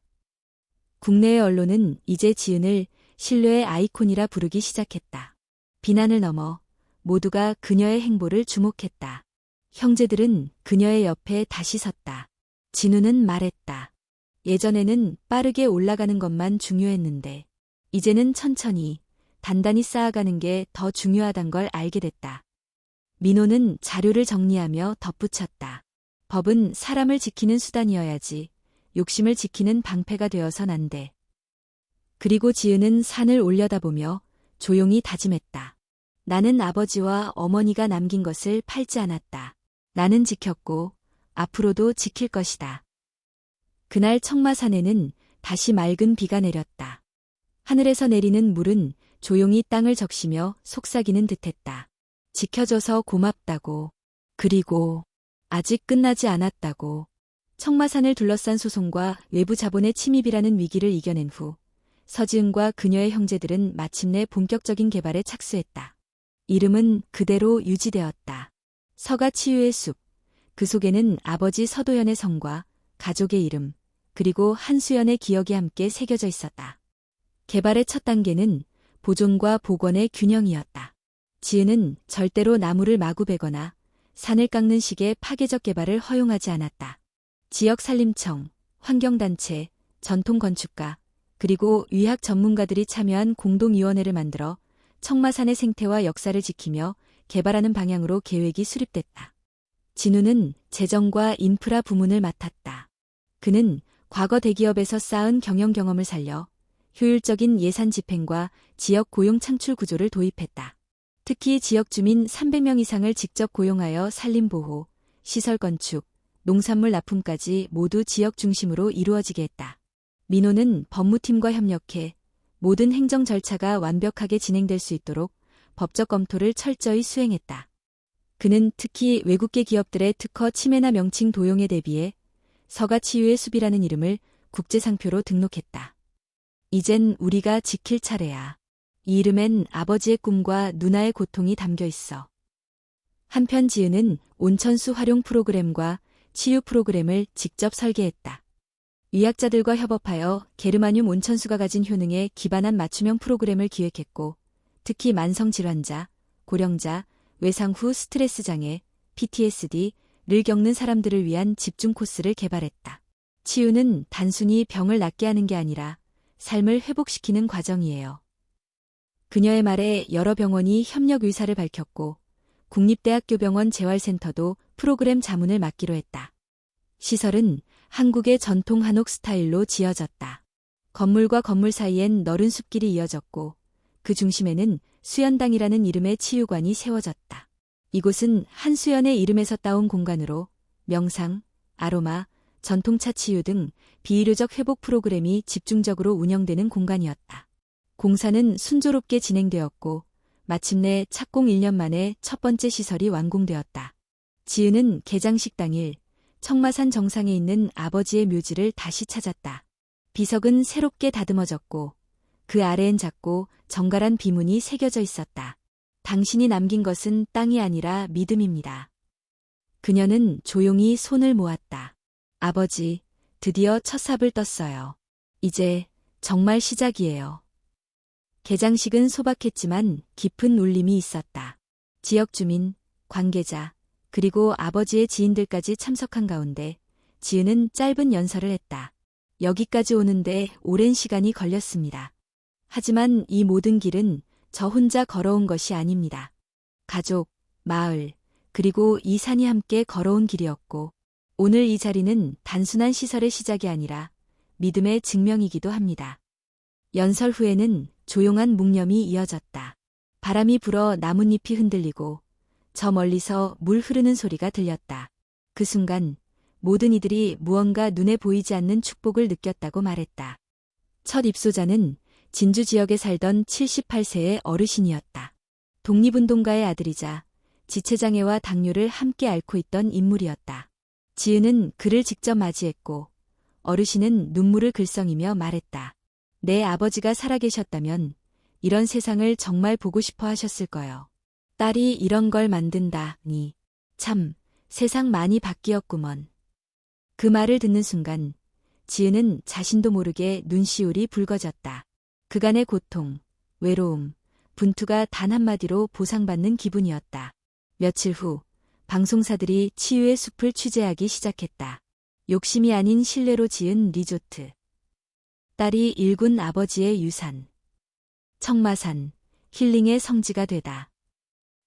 국내의 언론은 이제 지은을 신뢰의 아이콘이라 부르기 시작했다. 비난을 넘어 모두가 그녀의 행보를 주목했다. 형제들은 그녀의 옆에 다시 섰다. 진우는 말했다. 예전에는 빠르게 올라가는 것만 중요했는데 이제는 천천히 단단히 쌓아가는 게 더 중요하단 걸 알게 됐다. 민호는 자료를 정리하며 덧붙였다. 법은 사람을 지키는 수단이어야지 욕심을 지키는 방패가 되어선 안 돼. 그리고 지은은 산을 올려다보며 조용히 다짐했다. 나는 아버지와 어머니가 남긴 것을 팔지 않았다. 나는 지켰고 앞으로도 지킬 것이다. 그날 청마산에는 다시 맑은 비가 내렸다. 하늘에서 내리는 물은 조용히 땅을 적시며 속삭이는 듯했다. 지켜줘서 고맙다고. 그리고 아직 끝나지 않았다고. 청마산을 둘러싼 소송과 외부 자본의 침입이라는 위기를 이겨낸 후 서지은과 그녀의 형제들은 마침내 본격적인 개발에 착수했다. 이름은 그대로 유지되었다. 서가 치유의 숲. 그 속에는 아버지 서도연의 성과 가족의 이름, 그리고 한수연의 기억이 함께 새겨져 있었다. 개발의 첫 단계는 보존과 복원의 균형이었다. 지은은 절대로 나무를 마구 베거나 산을 깎는 식의 파괴적 개발을 허용하지 않았다. 지역산림청, 환경단체, 전통건축가, 그리고 의학 전문가들이 참여한 공동위원회를 만들어 청마산의 생태와 역사를 지키며 개발하는 방향으로 계획이 수립됐다. 진우는 재정과 인프라 부문을 맡았다. 그는 과거 대기업에서 쌓은 경영 경험을 살려 효율적인 예산 집행과 지역 고용 창출 구조를 도입했다. 특히 지역 주민 300명 이상을 직접 고용하여 산림보호, 시설 건축, 농산물 납품까지 모두 지역 중심으로 이루어지게 했다. 민호는 법무팀과 협력해 모든 행정 절차가 완벽하게 진행될 수 있도록 법적 검토를 철저히 수행했다. 그는 특히 외국계 기업들의 특허 침해나 명칭 도용에 대비해 서가 치유의 숲이라는 이름을 국제상표로 등록했다. 이젠 우리가 지킬 차례야. 이 이름엔 아버지의 꿈과 누나의 고통이 담겨 있어. 한편 지은은 온천수 활용 프로그램과 치유 프로그램을 직접 설계했다. 의학자들과 협업하여 게르마늄 온천수가 가진 효능에 기반한 맞춤형 프로그램을 기획했고, 특히 만성질환자, 고령자, 외상 후 스트레스 장애, PTSD를 겪는 사람들을 위한 집중 코스를 개발했다. 치유는 단순히 병을 낫게 하는 게 아니라 삶을 회복시키는 과정이에요. 그녀의 말에 여러 병원이 협력 의사를 밝혔고 국립대학교병원 재활센터도 프로그램 자문을 맡기로 했다. 시설은 한국의 전통 한옥 스타일로 지어졌다. 건물과 건물 사이엔 너른 숲길이 이어졌고 그 중심에는 수연당이라는 이름의 치유관이 세워졌다. 이곳은 한수연의 이름에서 따온 공간으로 명상, 아로마, 전통차 치유 등 비의료적 회복 프로그램이 집중적으로 운영되는 공간이었다. 공사는 순조롭게 진행되었고 마침내 착공 1년 만에 첫 번째 시설이 완공되었다. 지은은 개장식 당일 청마산 정상에 있는 아버지의 묘지를 다시 찾았다. 비석은 새롭게 다듬어졌고 그 아래엔 작고 정갈한 비문이 새겨져 있었다. 당신이 남긴 것은 땅이 아니라 믿음입니다. 그녀는 조용히 손을 모았다. 아버지, 드디어 첫 삽을 떴어요. 이제 정말 시작이에요. 개장식은 소박했지만 깊은 울림이 있었다. 지역 주민, 관계자, 그리고 아버지의 지인들까지 참석한 가운데 지은은 짧은 연설을 했다. 여기까지 오는데 오랜 시간이 걸렸습니다. 하지만 이 모든 길은 저 혼자 걸어온 것이 아닙니다. 가족, 마을, 그리고 이 산이 함께 걸어온 길이었고, 오늘 이 자리는 단순한 시설의 시작이 아니라 믿음의 증명이기도 합니다. 연설 후에는 조용한 묵념이 이어졌다. 바람이 불어 나뭇잎이 흔들리고 저 멀리서 물 흐르는 소리가 들렸다. 그 순간 모든 이들이 무언가 눈에 보이지 않는 축복을 느꼈다고 말했다. 첫 입소자는 진주 지역에 살던 78세의 어르신이었다. 독립운동가의 아들이자 지체장애와 당뇨를 함께 앓고 있던 인물이었다. 지은은 그를 직접 맞이했고 어르신은 눈물을 글썽이며 말했다. 내 아버지가 살아계셨다면 이런 세상을 정말 보고 싶어 하셨을 거요. 딸이 이런 걸 만든다니. 참, 세상 많이 바뀌었구먼. 그 말을 듣는 순간 지은은 자신도 모르게 눈시울이 붉어졌다. 그간의 고통, 외로움, 분투가 단 한마디로 보상받는 기분이었다. 며칠 후 방송사들이 치유의 숲을 취재하기 시작했다. 욕심이 아닌 신뢰로 지은 리조트. 딸이 일군 아버지의 유산. 청마산, 힐링의 성지가 되다.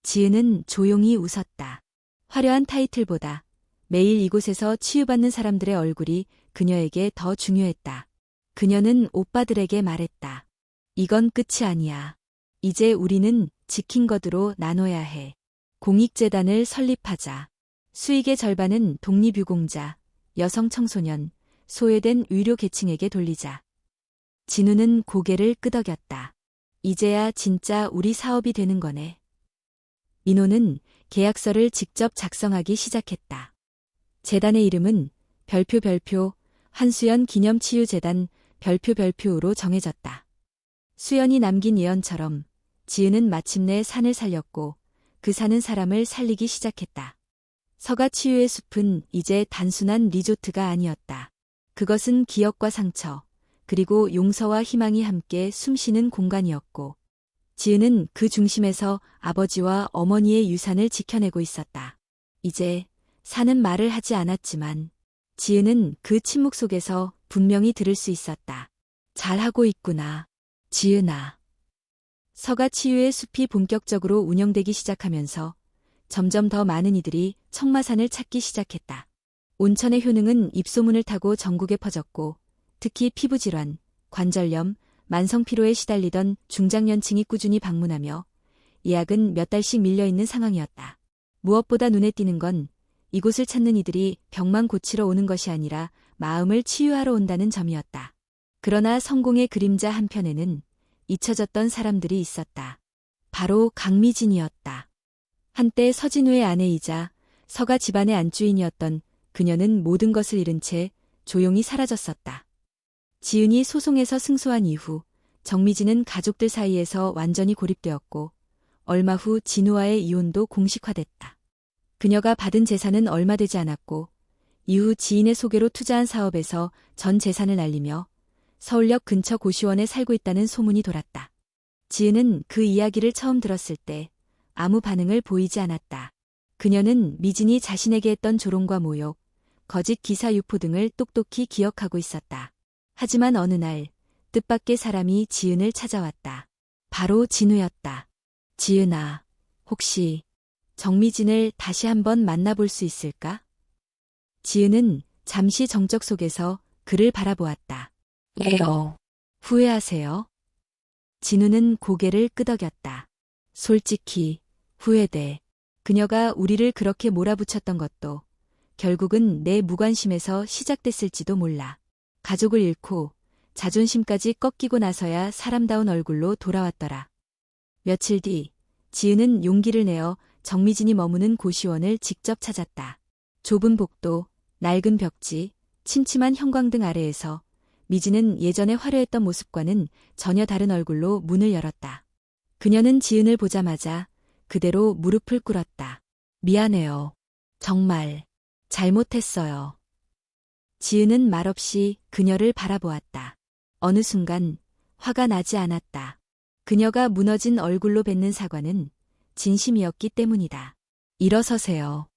지은은 조용히 웃었다. 화려한 타이틀보다 매일 이곳에서 치유받는 사람들의 얼굴이 그녀에게 더 중요했다. 그녀는 오빠들에게 말했다. 이건 끝이 아니야. 이제 우리는 지킨 것으로 나눠야 해. 공익재단을 설립하자. 수익의 절반은 독립유공자, 여성 청소년, 소외된 의료 계층에게 돌리자. 진우는 고개를 끄덕였다. 이제야 진짜 우리 사업이 되는 거네. 민호는 계약서를 직접 작성하기 시작했다. 재단의 이름은 별표 한수연 기념치유재단 별표로 정해졌다. 수연이 남긴 예언처럼 지은은 마침내 산을 살렸고 그 사는 사람을 살리기 시작했다. 서가치유의 숲은 이제 단순한 리조트가 아니었다. 그것은 기억과 상처, 그리고 용서와 희망이 함께 숨쉬는 공간이었고, 지은은 그 중심에서 아버지와 어머니의 유산을 지켜내고 있었다. 이제 산은 말을 하지 않았지만 지은은 그 침묵 속에서 분명히 들을 수 있었다. 잘하고 있구나, 지은아. 서가치유의 숲이 본격적으로 운영되기 시작하면서 점점 더 많은 이들이 청마산을 찾기 시작했다. 온천의 효능은 입소문을 타고 전국에 퍼졌고, 특히 피부질환, 관절염, 만성피로에 시달리던 중장년층이 꾸준히 방문하며 예약은 몇 달씩 밀려있는 상황이었다. 무엇보다 눈에 띄는 건 이곳을 찾는 이들이 병만 고치러 오는 것이 아니라 마음을 치유하러 온다는 점이었다. 그러나 성공의 그림자 한편에는 잊혀졌던 사람들이 있었다. 바로 강미진이었다. 한때 서진우의 아내이자 서가 집안의 안주인이었던 그녀는 모든 것을 잃은 채 조용히 사라졌었다. 지은이 소송에서 승소한 이후 정미진은 가족들 사이에서 완전히 고립되었고 얼마 후 진우와의 이혼도 공식화됐다. 그녀가 받은 재산은 얼마 되지 않았고 이후 지인의 소개로 투자한 사업에서 전 재산을 날리며 서울역 근처 고시원에 살고 있다는 소문이 돌았다. 지은은 그 이야기를 처음 들었을 때 아무 반응을 보이지 않았다. 그녀는 미진이 자신에게 했던 조롱과 모욕, 거짓 기사 유포 등을 똑똑히 기억하고 있었다. 하지만 어느 날 뜻밖의 사람이 지은을 찾아왔다. 바로 진우였다. 지은아, 혹시 정미진을 다시 한번 만나볼 수 있을까? 지은은 잠시 정적 속에서 그를 바라보았다. 왜요? 후회하세요? 진우는 고개를 끄덕였다. 솔직히 후회돼. 그녀가 우리를 그렇게 몰아붙였던 것도 결국은 내 무관심에서 시작됐을지도 몰라. 가족을 잃고 자존심까지 꺾이고 나서야 사람다운 얼굴로 돌아왔더라. 며칠 뒤 지은은 용기를 내어 정미진이 머무는 고시원을 직접 찾았다. 좁은 복도, 낡은 벽지, 침침한 형광등 아래에서 미진은 예전에 화려했던 모습과는 전혀 다른 얼굴로 문을 열었다. 그녀는 지은을 보자마자 그대로 무릎을 꿇었다. 미안해요. 정말 잘못했어요. 지은은 말없이 그녀를 바라보았다. 어느 순간 화가 나지 않았다. 그녀가 무너진 얼굴로 뱉는 사과는 진심이었기 때문이다. 일어서세요.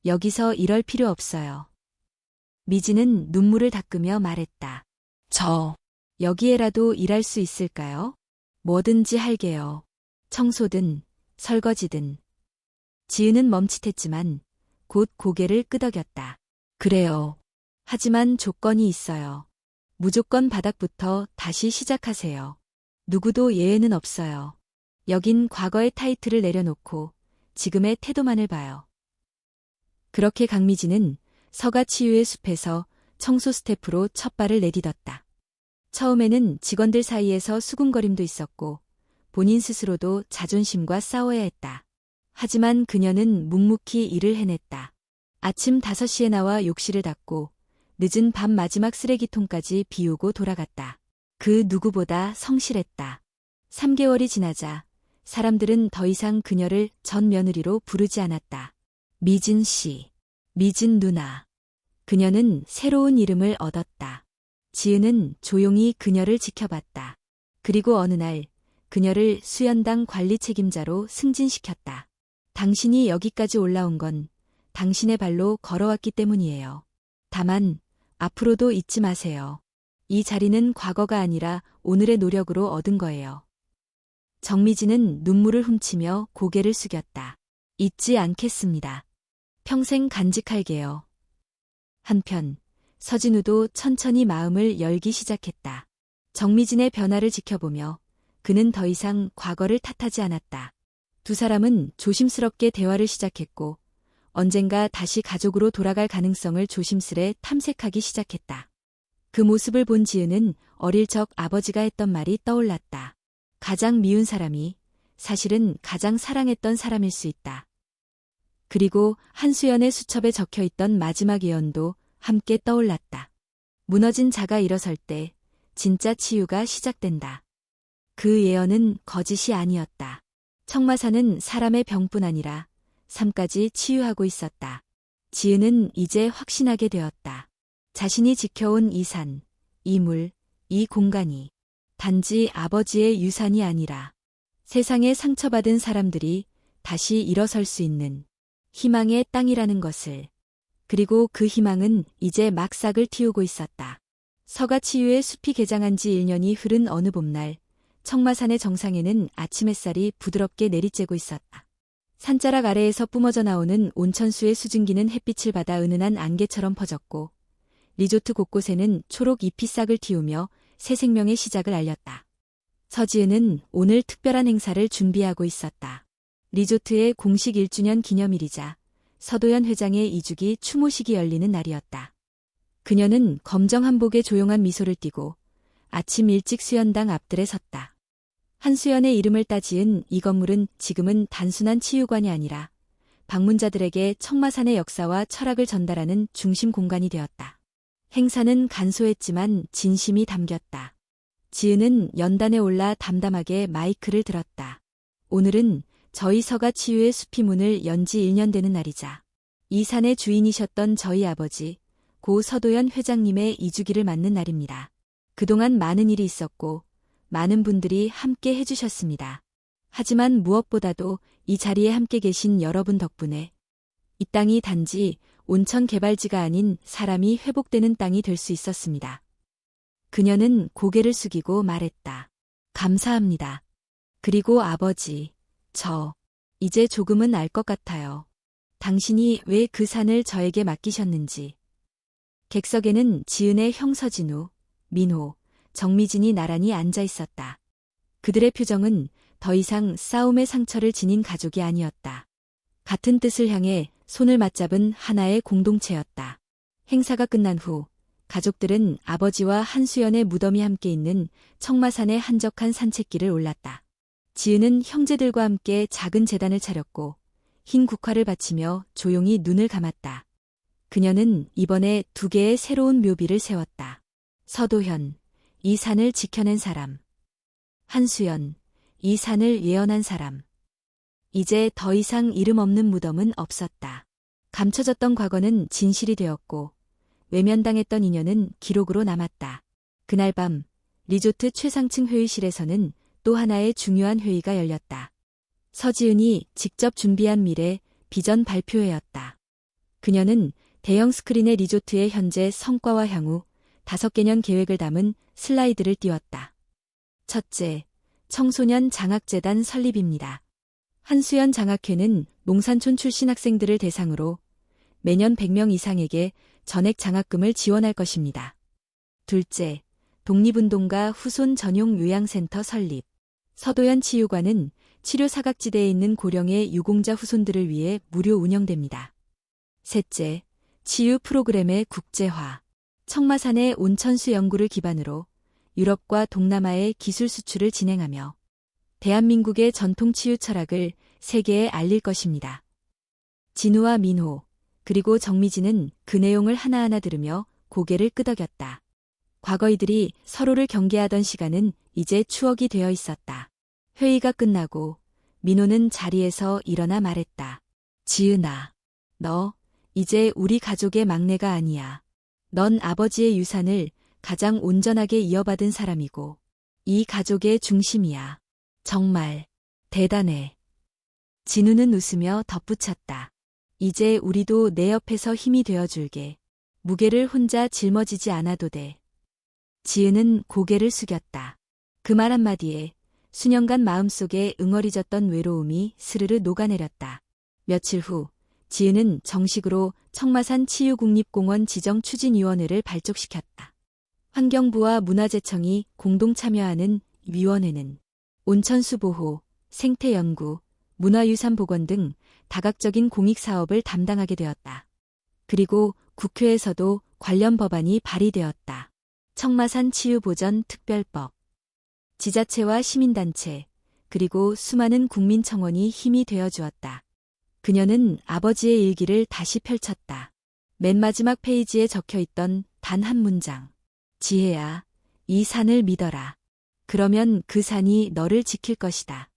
여기서 이럴 필요 없어요. 미진은 눈물을 닦으며 말했다. 저 여기에라도 일할 수 있을까요? 뭐든지 할게요. 청소든 설거지든. 지은은 멈칫했지만 곧 고개를 끄덕였다. 그래요. 하지만 조건이 있어요. 무조건 바닥부터 다시 시작하세요. 누구도 예외는 없어요. 여긴 과거의 타이틀을 내려놓고 지금의 태도만을 봐요. 그렇게 강미진은 서가치유의 숲에서 청소 스태프로 첫 발을 내딛었다. 처음에는 직원들 사이에서 수군거림도 있었고 본인 스스로도 자존심과 싸워야 했다. 하지만 그녀는 묵묵히 일을 해냈다. 아침 5시에 나와 욕실을 닦고 늦은 밤 마지막 쓰레기통까지 비우고 돌아갔다. 그 누구보다 성실했다. 3개월이 지나자 사람들은 더 이상 그녀를 전 며느리로 부르지 않았다. 미진 씨, 미진 누나. 그녀는 새로운 이름을 얻었다. 지은은 조용히 그녀를 지켜봤다. 그리고 어느 날 그녀를 수연당 관리 책임자로 승진시켰다. 당신이 여기까지 올라온 건 당신의 발로 걸어왔기 때문이에요. 다만 앞으로도 잊지 마세요. 이 자리는 과거가 아니라 오늘의 노력으로 얻은 거예요. 정미진은 눈물을 훔치며 고개를 숙였다. 잊지 않겠습니다. 평생 간직할게요. 한편 서진우도 천천히 마음을 열기 시작했다. 정미진의 변화를 지켜보며 그는 더 이상 과거를 탓하지 않았다. 두 사람은 조심스럽게 대화를 시작했고 언젠가 다시 가족으로 돌아갈 가능성을 조심스레 탐색하기 시작했다. 그 모습을 본 지은은 어릴 적 아버지가 했던 말이 떠올랐다. 가장 미운 사람이 사실은 가장 사랑했던 사람일 수 있다. 그리고 한수연의 수첩에 적혀있던 마지막 예언도 함께 떠올랐다. 무너진 자가 일어설 때 진짜 치유가 시작된다. 그 예언은 거짓이 아니었다. 청마사는 사람의 병뿐 아니라 삶까지 치유하고 있었다. 지은은 이제 확신하게 되었다. 자신이 지켜온 이 산, 이 물, 이 공간이 단지 아버지의 유산이 아니라 세상에 상처받은 사람들이 다시 일어설 수 있는 희망의 땅이라는 것을. 그리고 그 희망은 이제 막 싹을 틔우고 있었다. 서가치유의 숲이 개장한 지 1년이 흐른 어느 봄날, 청마산의 정상에는 아침 햇살이 부드럽게 내리쬐고 있었다. 산자락 아래에서 뿜어져 나오는 온천수의 수증기는 햇빛을 받아 은은한 안개처럼 퍼졌고 리조트 곳곳에는 초록 잎이 싹을 틔우며 새 생명의 시작을 알렸다. 서지은은 오늘 특별한 행사를 준비하고 있었다. 리조트의 공식 1주년 기념일이자 서도연 회장의 이주기 추모식이 열리는 날이었다. 그녀는 검정 한복에 조용한 미소를 띠고 아침 일찍 수연당 앞들에 섰다. 한수연의 이름을 따지은 이 건물은 지금은 단순한 치유관이 아니라 방문자들에게 청마산의 역사와 철학을 전달하는 중심 공간이 되었다. 행사는 간소했지만 진심이 담겼다. 지은은 연단에 올라 담담하게 마이크를 들었다. 오늘은 저희 서가치유의 숲이 문을 연 지 1년 되는 날이자 이 산의 주인이셨던 저희 아버지 고 서도연 회장님의 이주기를 맞는 날입니다. 그동안 많은 일이 있었고 많은 분들이 함께 해주셨습니다. 하지만 무엇보다도 이 자리에 함께 계신 여러분 덕분에 이 땅이 단지 온천 개발지가 아닌 사람이 회복되는 땅이 될 수 있었습니다. 그녀는 고개를 숙이고 말했다. 감사합니다. 그리고 아버지, 저 이제 조금은 알 것 같아요. 당신이 왜 그 산을 저에게 맡기셨는지. 객석에는 지은의 형 서진우, 민호, 정미진이 나란히 앉아 있었다. 그들의 표정은 더 이상 싸움의 상처를 지닌 가족이 아니었다. 같은 뜻을 향해 손을 맞잡은 하나의 공동체였다. 행사가 끝난 후 가족들은 아버지와 한수연의 무덤이 함께 있는 청마산의 한적한 산책길을 올랐다. 지은은 형제들과 함께 작은 제단을 차렸고 흰 국화를 바치며 조용히 눈을 감았다. 그녀는 이번에 2개의 새로운 묘비를 세웠다. 서도현, 이 산을 지켜낸 사람. 한수연, 이 산을 예언한 사람. 이제 더 이상 이름 없는 무덤은 없었다. 감춰졌던 과거는 진실이 되었고 외면당했던 인연은 기록으로 남았다. 그날 밤 리조트 최상층 회의실에서는 또 하나의 중요한 회의가 열렸다. 서지은이 직접 준비한 미래 비전 발표회였다. 그녀는 대형 스크린의 리조트의 현재 성과와 향후 5개년 계획을 담은 슬라이드를 띄웠다. 첫째, 청소년 장학재단 설립입니다. 한수연 장학회는 농산촌 출신 학생들을 대상으로 매년 100명 이상에게 전액 장학금을 지원할 것입니다. 둘째, 독립운동가 후손 전용 요양센터 설립. 서도연 치유관은 치료 사각지대에 있는 고령의 유공자 후손들을 위해 무료 운영됩니다. 셋째, 치유 프로그램의 국제화. 청마산의 온천수 연구를 기반으로 유럽과 동남아의 기술 수출을 진행하며 대한민국의 전통 치유 철학을 세계에 알릴 것입니다. 진우와 민호, 그리고 정미진은 그 내용을 하나하나 들으며 고개를 끄덕였다. 과거 이들이 서로를 경계하던 시간은 이제 추억이 되어 있었다. 회의가 끝나고 민호는 자리에서 일어나 말했다. 지은아, 너 이제 우리 가족의 막내가 아니야. 넌 아버지의 유산을 가장 온전하게 이어받은 사람이고 이 가족의 중심이야. 정말 대단해. 진우는 웃으며 덧붙였다. 이제 우리도 내 옆에서 힘이 되어줄게. 무게를 혼자 짊어지지 않아도 돼. 지은은 고개를 숙였다. 그 말 한마디에 수년간 마음속에 응어리졌던 외로움이 스르르 녹아내렸다. 며칠 후 지은은 정식으로 청마산 치유국립공원 지정추진위원회를 발족시켰다. 환경부와 문화재청이 공동 참여하는 위원회는 온천수 보호, 생태연구, 문화유산 복원 등 다각적인 공익사업을 담당하게 되었다. 그리고 국회에서도 관련 법안이 발의되었다. 청마산 치유보전 특별법. 지자체와 시민단체, 그리고 수많은 국민청원이 힘이 되어주었다. 그녀는 아버지의 일기를 다시 펼쳤다. 맨 마지막 페이지에 적혀있던 단 한 문장. 지혜야, 이 산을 믿어라. 그러면 그 산이 너를 지킬 것이다.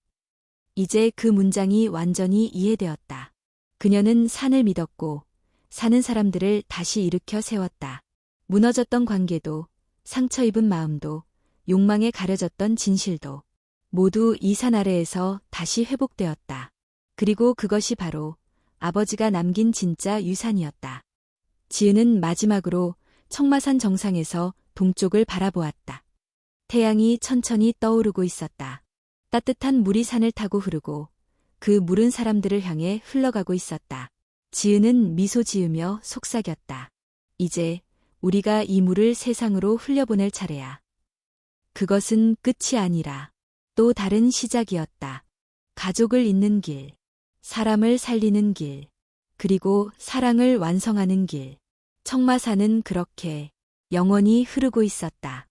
이제 그 문장이 완전히 이해되었다. 그녀는 산을 믿었고 사는 사람들을 다시 일으켜 세웠다. 무너졌던 관계도, 상처 입은 마음도, 욕망에 가려졌던 진실도 모두 이 산 아래에서 다시 회복되었다. 그리고 그것이 바로 아버지가 남긴 진짜 유산이었다. 지은은 마지막으로 청마산 정상에서 동쪽을 바라보았다. 태양이 천천히 떠오르고 있었다. 따뜻한 물이 산을 타고 흐르고 그 물은 사람들을 향해 흘러가고 있었다. 지은은 미소 지으며 속삭였다. 이제 우리가 이 물을 세상으로 흘려보낼 차례야. 그것은 끝이 아니라 또 다른 시작이었다. 가족을 잇는 길, 사람을 살리는 길, 그리고 사랑을 완성하는 길. 청마산은 그렇게 영원히 흐르고 있었다.